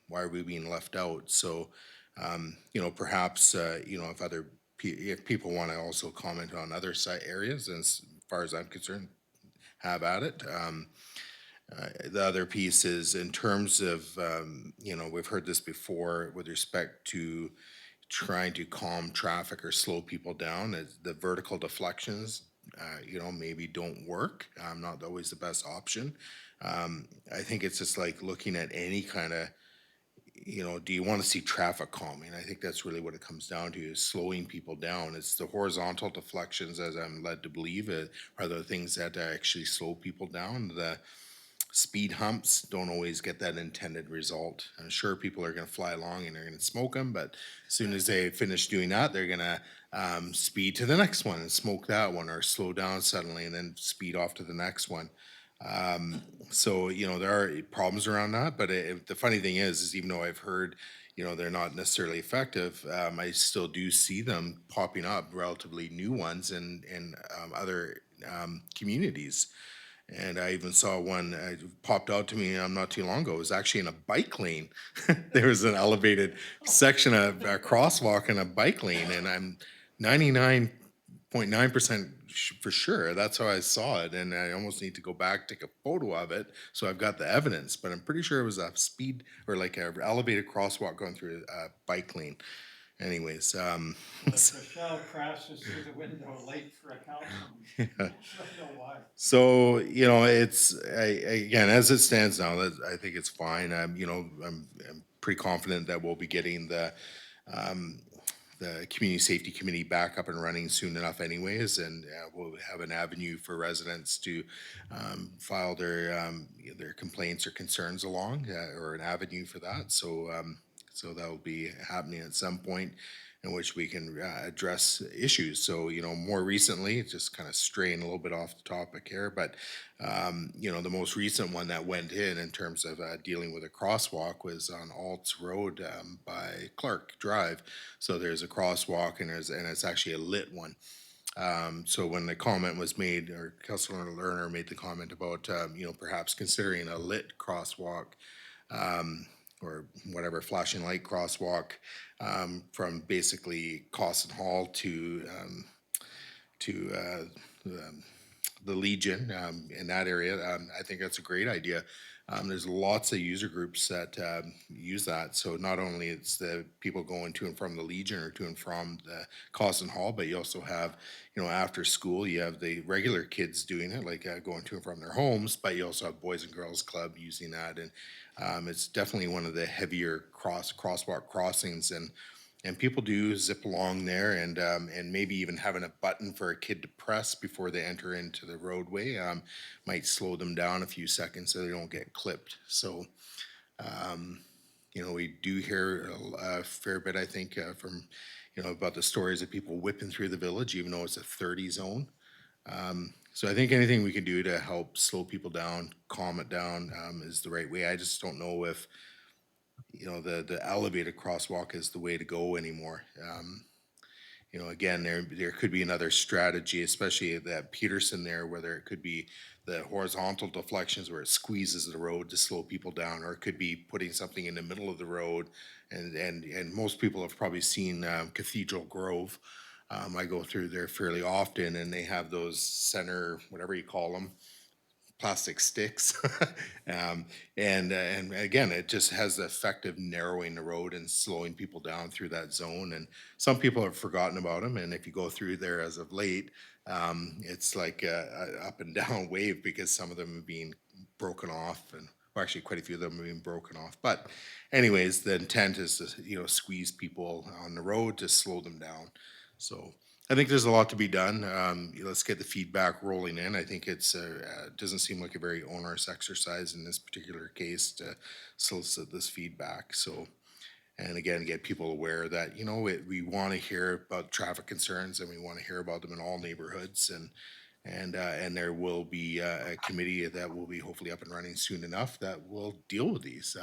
Why are we being left out? So, perhaps, if people want to also comment on other site areas, and as far as I'm concerned, have at it. The other piece is in terms of, we've heard this before with respect to trying to calm traffic or slow people down, the vertical deflections, maybe don't work. Not always the best option. I think it's just like looking at any kind of, do you want to see traffic calming? I think that's really what it comes down to, is slowing people down. It's the horizontal deflections, as I'm led to believe, are the things that actually slow people down. The speed humps don't always get that intended result. I'm sure people are going to fly along and they're going to smoke them, but as soon as they finish doing that, they're going to speed to the next one and smoke that one, or slow down suddenly and then speed off to the next one. So, there are problems around that, but the funny thing is even though I've heard, they're not necessarily effective, I still do see them popping up, relatively new ones in other communities. And I even saw one popped out to me not too long ago. It was actually in a bike lane. There was an elevated section of a crosswalk in a bike lane, and I'm 99.9% for sure. That's how I saw it, and I almost need to go back, take a photo of it, so I've got the evidence. But I'm pretty sure it was a speed or like a elevated crosswalk going through a bike lane. Anyways, Michelle crashes through the window late for a council. so, again, as it stands now, I think it's fine. I'm pretty confident that we'll be getting the Community Safety Committee back up and running soon enough anyways, and we'll have an avenue for residents to file their complaints or concerns along, or an avenue for that. So that'll be happening at some point in which we can address issues. So, more recently, just kind of straying a little bit off the topic here, but, the most recent one that went in terms of dealing with a crosswalk was on Alt's Road by Clark Drive. So there's a crosswalk and it's actually a lit one. So when the comment was made, or Councilor Lerner made the comment about, perhaps considering a lit crosswalk, or whatever, flashing light crosswalk, from basically Cawson Hall to the Legion, in that area. I think that's a great idea. There's lots of user groups that use that. So not only it's the people going to and from the Legion or to and from the Cawson Hall, but you also have, after school, you have the regular kids doing it, like going to and from their homes, but you also have Boys and Girls Club using that. And it's definitely one of the heavier crosswalk crossings, and people do zip along there, and maybe even having a button for a kid to press before they enter into the roadway might slow them down a few seconds so they don't get clipped. So, we do hear a fair bit, I think, from, about the stories of people whipping through the village, even though it's a 30 zone. So I think anything we can do to help slow people down, calm it down, is the right way. I just don't know if, the elevated crosswalk is the way to go anymore. Again, there could be another strategy, especially that Peterson there, whether it could be the horizontal deflections where it squeezes the road to slow people down, or it could be putting something in the middle of the road. And most people have probably seen Cathedral Grove. I go through there fairly often, and they have those center, whatever you call them, plastic sticks. And again, it just has the effect of narrowing the road and slowing people down through that zone. And some people have forgotten about them. And if you go through there as of late, it's like a up and down wave, because some of them are being broken off, and well, actually quite a few of them are being broken off. But anyways, the intent is to, squeeze people on the road to slow them down. So I think there's a lot to be done. Let's get the feedback rolling in. I think it doesn't seem like a very onerous exercise in this particular case to solicit this feedback. So, and again, get people aware that, we want to hear about traffic concerns, and we want to hear about them in all neighborhoods. And there will be a committee that will be hopefully up and running soon enough that will deal with these.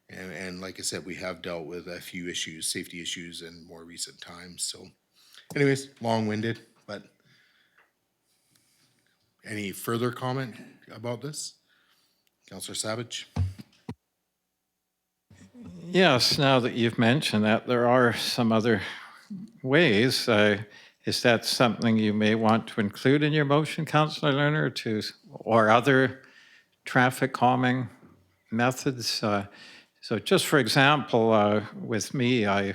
And like I said, we have dealt with a few issues, safety issues, in more recent times. So anyways, long-winded, but any further comment about this? Councillor Savage? Yes, now that you've mentioned that, there are some other ways. Is that something you may want to include in your motion, Councillor Lerner, or other traffic calming methods? So just for example, with me, I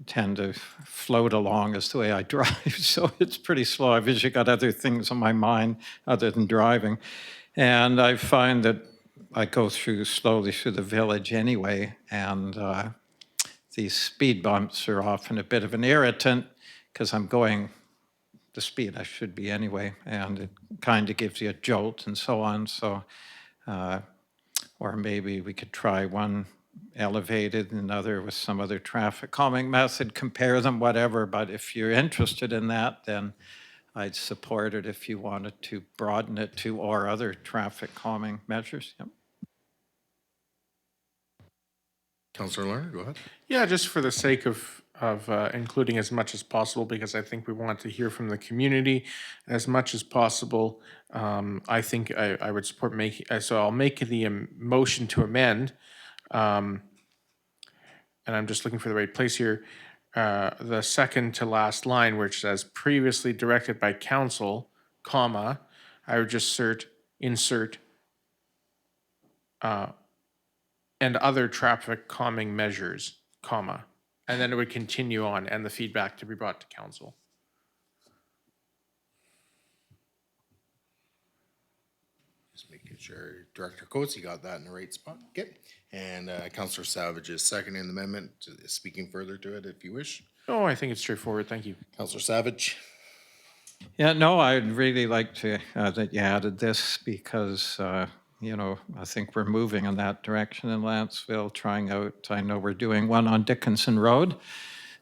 tend to float along as the way I drive, so it's pretty slow. I've usually got other things on my mind other than driving. And I find that I go slowly through the village anyway, and these speed bumps are often a bit of an irritant because I'm going the speed I should be anyway, and it kind of gives you a jolt and so on. So, or maybe we could try one elevated, another with some other traffic calming method, compare them, whatever. But if you're interested in that, then I'd support it if you wanted to broaden it to or other traffic calming measures. Yep. Councillor Lerner, go ahead. Yeah, just for the sake of including as much as possible, because I think we want to hear from the community as much as possible. I think I would support making, so I'll make the motion to amend. And I'm just looking for the right place here. The second to last line, which says previously directed by council, comma, I would just insert and other traffic calming measures, comma, and then it would continue on and the feedback to be brought to council. Just making sure Director Coates, you got that in the right spot. Okay. And Councillor Savage is seconding the amendment, speaking further to it if you wish. Oh, I think it's straightforward. Thank you. Councillor Savage. Yeah, no, I'd really like to that you added this because, you know, I think we're moving in that direction in Lantzville, trying out, I know we're doing one on Dickinson Road,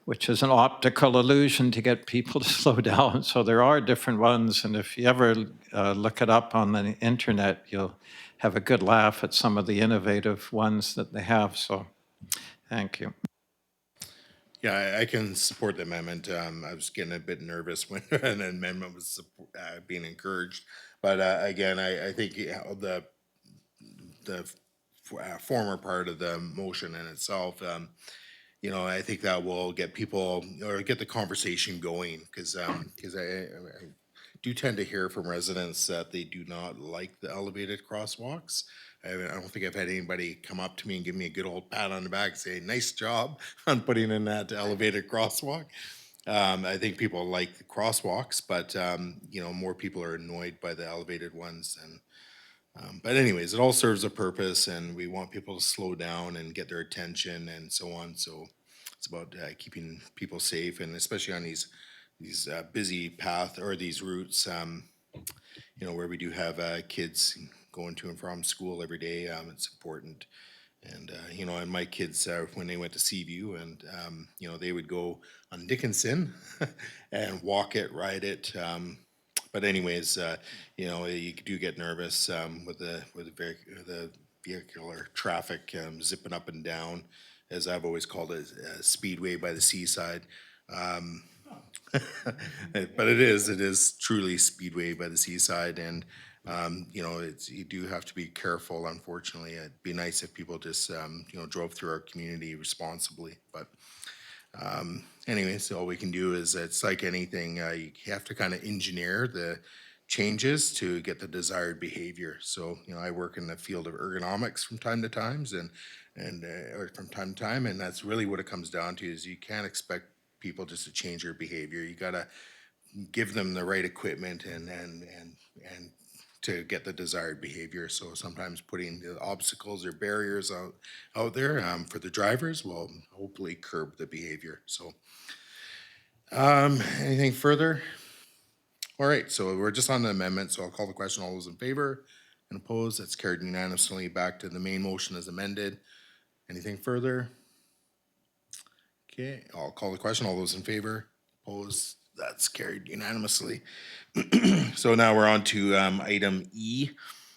which is an optical illusion to get people to slow down. So there are different ones, and if you ever look it up on the internet, you'll have a good laugh at some of the innovative ones that they have. So thank you. Yeah, I can support the amendment. I was getting a bit nervous when an amendment was being encouraged. But again, I think the former part of the motion in itself, you know, I think that will get people or get the conversation going because I do tend to hear from residents that they do not like the elevated crosswalks. I don't think I've had anybody come up to me and give me a good old pat on the back and say, nice job on putting in that elevated crosswalk. I think people like the crosswalks, but, you know, more people are annoyed by the elevated ones. And but anyways, it all serves a purpose and we want people to slow down and get their attention and so on. So it's about keeping people safe and especially on these busy path or these routes, you know, where we do have kids going to and from school every day. It's important. And, you know, and my kids, when they went to Seaview and, you know, they would go on Dickinson and walk it, ride it. But anyways, you know, you do get nervous with the vehicular traffic zipping up and down, as I've always called it, speedway by the seaside. But it is truly speedway by the seaside, and you know, you do have to be careful. Unfortunately, it'd be nice if people just you know, drove through our community responsibly. But anyways, all we can do is it's like anything. You have to kind of engineer the changes to get the desired behavior. So you know, I work in the field of ergonomics from time to time, or from time to time, and that's really what it comes down to. Is you can't expect people just to change their behavior. You gotta give them the right equipment and to get the desired behavior. So sometimes putting the obstacles or barriers out there for the drivers will hopefully curb the behavior. So anything further? All right, so we're just on the amendment, so I'll call the question. All those in favor and opposed, that's carried unanimously. Back to the main motion as amended. Anything further? Okay, I'll call the question. All those in favor, opposed, that's carried unanimously. So now we're on to item E.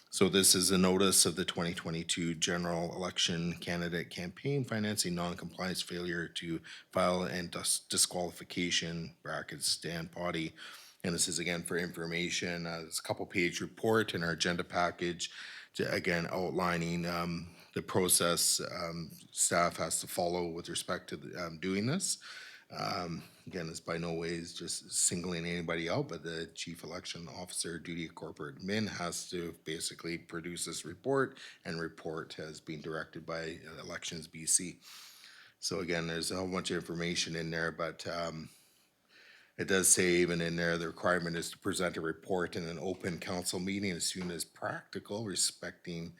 So this is a notice of the 2022 general election candidate campaign financing non-compliance, failure to file and disqualification, brackets, stand potty. And this is again for information. There's a couple page report in our agenda package, again outlining the process staff has to follow with respect to doing this. Again, it's by no ways just singling anybody out, but the chief election officer, duty of corporate admin, has to basically produce this report, and report has been directed by Elections BC. So again, there's a whole bunch of information in there, but it does say even in there, the requirement is to present a report in an open council meeting as soon as practical, respecting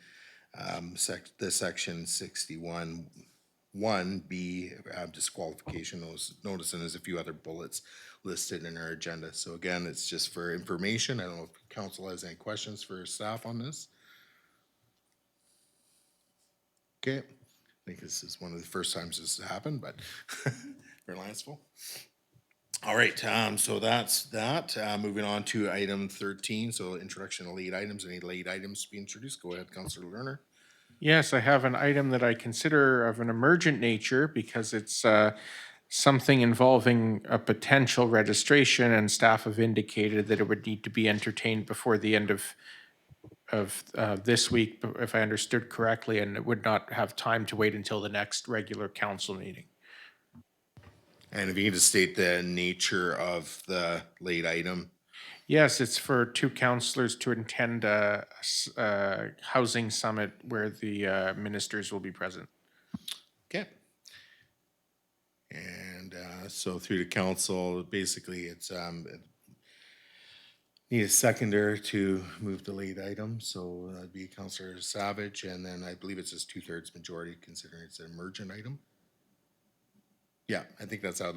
the section 61(1)(b) disqualification notice, and there's a few other bullets listed in our agenda. So again, it's just for information. I don't know if council has any questions for staff on this. Okay, I think this is one of the first times this has happened, but for Lantzville. All right, so that's that. Moving on to item 13, so introduction of late items. Any late items to be introduced? Go ahead, Councillor Lerner. Yes, I have an item that I consider of an emergent nature because it's something involving a potential registration, and staff have indicated that it would need to be entertained before the end of this week, if I understood correctly, and it would not have time to wait until the next regular council meeting. And if you can just state the nature of the late item. Yes, it's for two councillors to attend a housing summit where the ministers will be present. Okay. And so through the council, basically it's need a seconder to move the late item, so that'd be Councillor Savage, and then I believe it's just 2/3 majority considering it's an emergent item. Yeah, I think that's how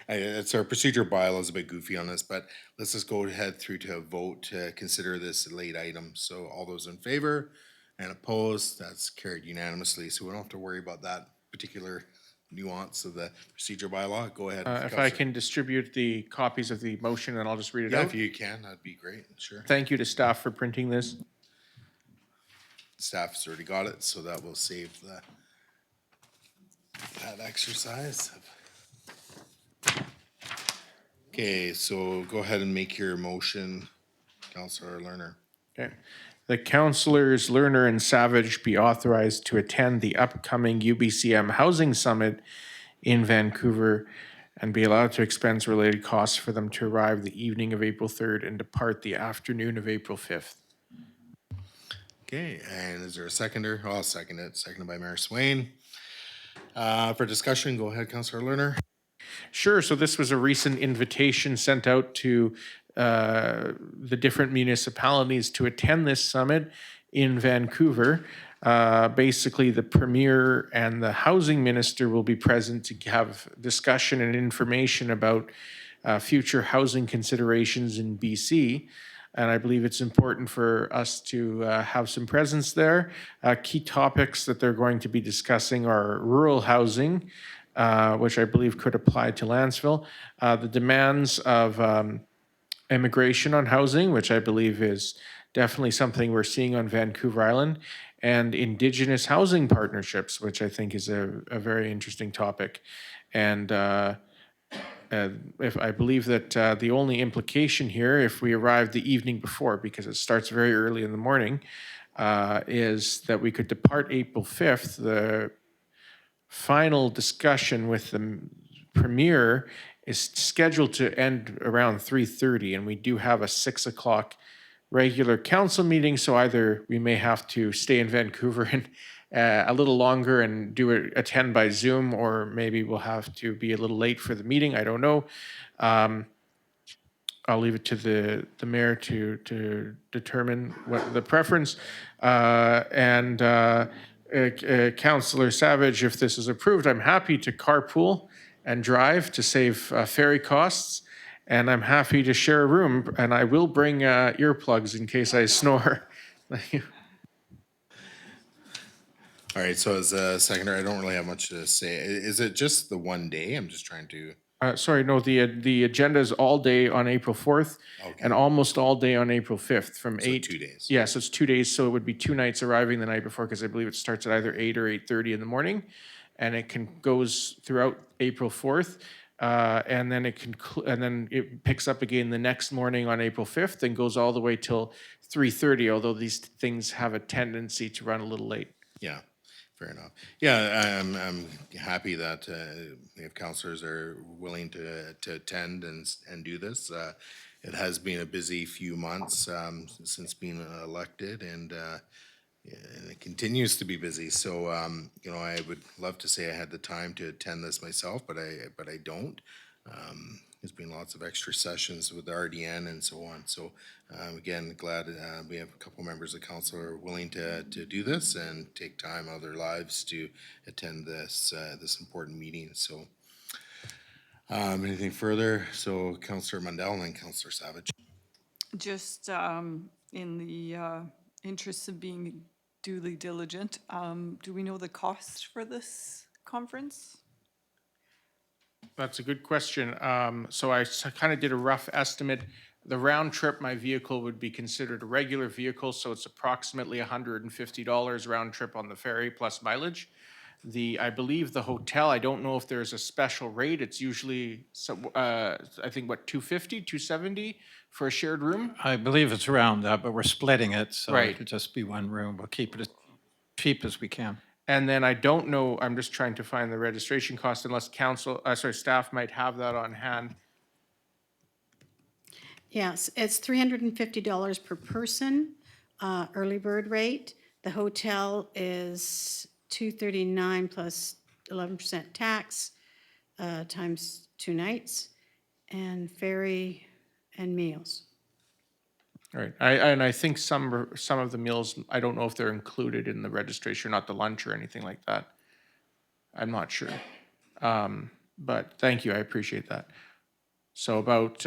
it's our procedure bylaw is a bit goofy on this, but let's just go ahead through to a vote to consider this a late item. So all those in favor and opposed, that's carried unanimously, so we don't have to worry about that particular nuance of the procedure bylaw. Go ahead. If I Councillor. can distribute the copies of the motion, and I'll just read it Yeah, out. if you can, that'd be great, sure. Thank you to staff for printing this. Staff's already got it, so that will save that exercise. Okay, so go ahead and make your motion, Councillor Lerner. Okay. The councillors Lerner and Savage be authorized to attend the upcoming UBCM Housing Summit in Vancouver and be allowed to expense related costs for them to arrive the evening of April 3rd and depart the afternoon of April 5th. Okay, and is there a seconder? I'll second it. Seconded by Mayor Swain. For discussion, go ahead, Councillor Lerner. Sure. So this was a recent invitation sent out to the different municipalities to attend this summit in Vancouver. Basically, the premier and the housing minister will be present to have discussion and information about future housing considerations in BC. And I believe it's important for us to have some presence there. Key topics that they're going to be discussing are rural housing, which I believe could apply to Lantzville, the demands of immigration on housing, which I believe is definitely something we're seeing on Vancouver Island, and Indigenous housing partnerships, which I think is a very interesting topic. And if I believe that the only implication here, if we arrive the evening before, because it starts very early in the morning, is that we could depart April 5th. The final discussion with the premier is scheduled to end around 3:30, and we do have a 6 o'clock regular council meeting, so either we may have to stay in Vancouver and a little longer and attend by Zoom, or maybe we'll have to be a little late for the meeting. I don't know. I'll leave it to the mayor to determine what the preference. Councillor Savage, if this is approved, I'm happy to carpool and drive to save ferry costs, and I'm happy to share a room, and I will bring earplugs in case I snore. All right, so as a seconder, I don't really have much to say. Is it just the one day? I'm just trying to. Sorry, no, the agenda is all day on April 4th and almost all day on April 5th from So 8. 2 days. Yeah, so it's 2 days, so it would be 2 nights arriving the night before, because I believe it starts at either 8 or 8:30 in the morning, and it goes throughout April 4th, and then it picks up again the next morning on April 5th and goes all the way till 3:30, although these things have a tendency to run a little late. Yeah, fair enough. Yeah, I'm happy that if councillors are willing to attend and do this. It has been a busy few months since being elected, and it continues to be busy. So I would love to say I had the time to attend this myself, but I don't. There's been lots of extra sessions with the RDN and so on. So again, glad we have a couple members of council who are willing to do this and take time out of their lives to attend this important meeting. So anything further? So Councillor Mundell and then Councillor Savage. Just in the interest of being duly diligent, do we know the cost for this conference? That's a good question. So I kind of did a rough estimate. The round trip, my vehicle would be considered a regular vehicle, so it's approximately $150 round trip on the ferry plus mileage. I believe the hotel, I don't know if there's a special rate. It's usually, I think, what, 250, 270 for a shared room? I believe it's around that, but we're splitting it, so Right. it'll just be one room. We'll keep it as cheap as we can. And then I don't know, I'm just trying to find the registration cost unless staff might have that on hand. Yes, it's $350 per person, early bird rate. The hotel is $239 plus 11% tax, times 2 nights, and ferry and meals. All right, and I think some of the meals, I don't know if they're included in the registration, not the lunch or anything like that. I'm not sure. But thank you, I appreciate that. So about,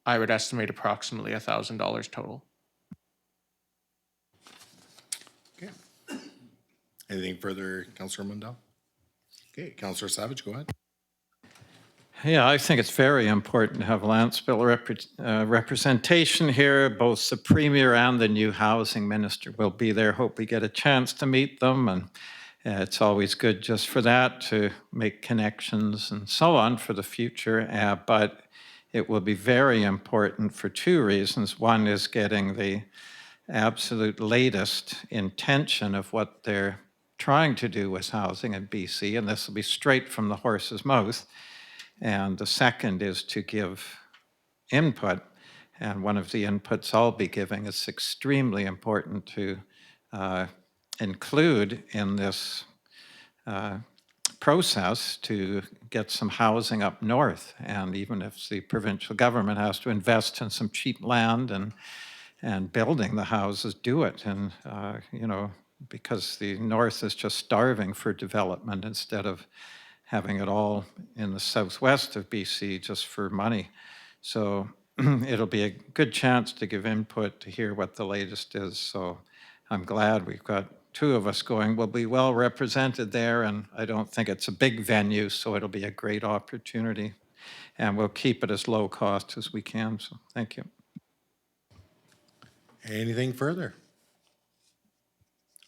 I would estimate approximately $1,000 total. Okay. Anything further, Councillor Mundell? Okay, Councillor Savage, go ahead. Yeah, I think it's very important to have Lantzville representation here. Both the Premier and the new Housing Minister will be there. Hope we get a chance to meet them. And it's always good just for that, to make connections and so on for the future. But it will be very important for two reasons. One is getting the absolute latest intention of what they're trying to do with housing in BC, and this will be straight from the horse's mouth. And the second is to give input. And one of the inputs I'll be giving is extremely important to include in this process to get some housing up north. And even if the provincial government has to invest in some cheap land and building the houses, do it. And, because the north is just starving for development instead of having it all in the southwest of BC just for money. So it'll be a good chance to give input, to hear what the latest is. So I'm glad we've got two of us going. We'll be well represented there, and I don't think it's a big venue, so it'll be a great opportunity. And we'll keep it as low cost as we can, so thank you. Anything further?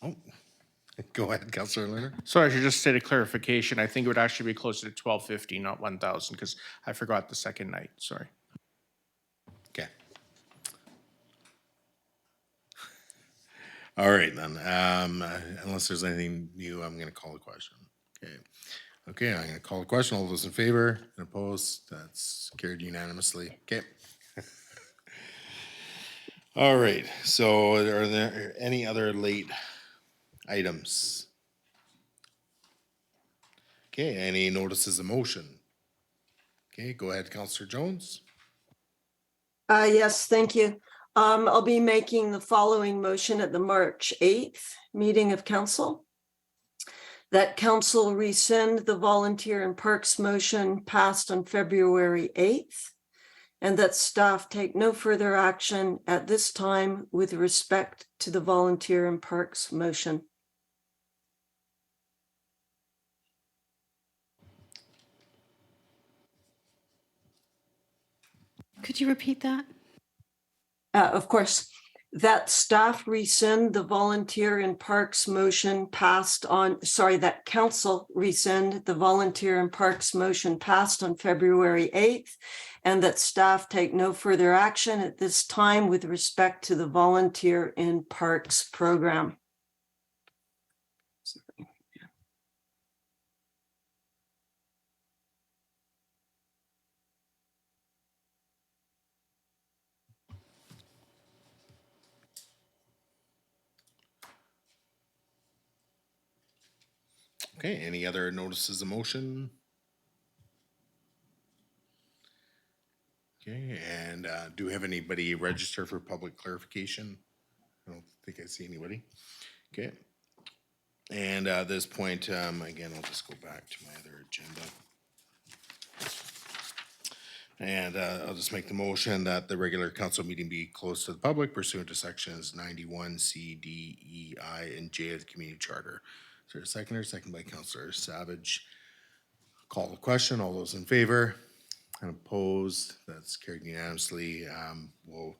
Oh, go ahead, Councillor Leonard. So I should just state a clarification. I think it would actually be closer to $1,250, not $1,000, because I forgot the second night, sorry. Okay. All right, then. Unless there's anything new, I'm going to call the question. Okay. Okay, I'm going to call the question. All those in favor and opposed? That's carried unanimously. Okay. All right. So are there any other late items? Okay, any notices of motion? Okay, go ahead, Councillor Jones. Yes, thank you. I'll be making the following motion at the March 8th meeting of council. That council rescind the volunteer and parks motion passed on February 8th, and that staff take no further action at this time with respect to the volunteer and parks motion. Could you repeat that? Of course, that staff rescind the volunteer and parks motion passed on, that council rescind the volunteer and parks motion passed on February 8th, and that staff take no further action at this time with respect to the volunteer in parks program. Okay, any other notices of motion? Okay, and do we have anybody register for public clarification? I don't think I see anybody. Okay. And at this point, again, I'll just go back to my other agenda. And I'll just make the motion that the regular council meeting be closed to the public pursuant to sections 91 C, D, E, I, and J of the community charter. Is there a seconder? Second by Councillor Savage. Call the question. All those in favor and opposed, that's carried unanimously. We'll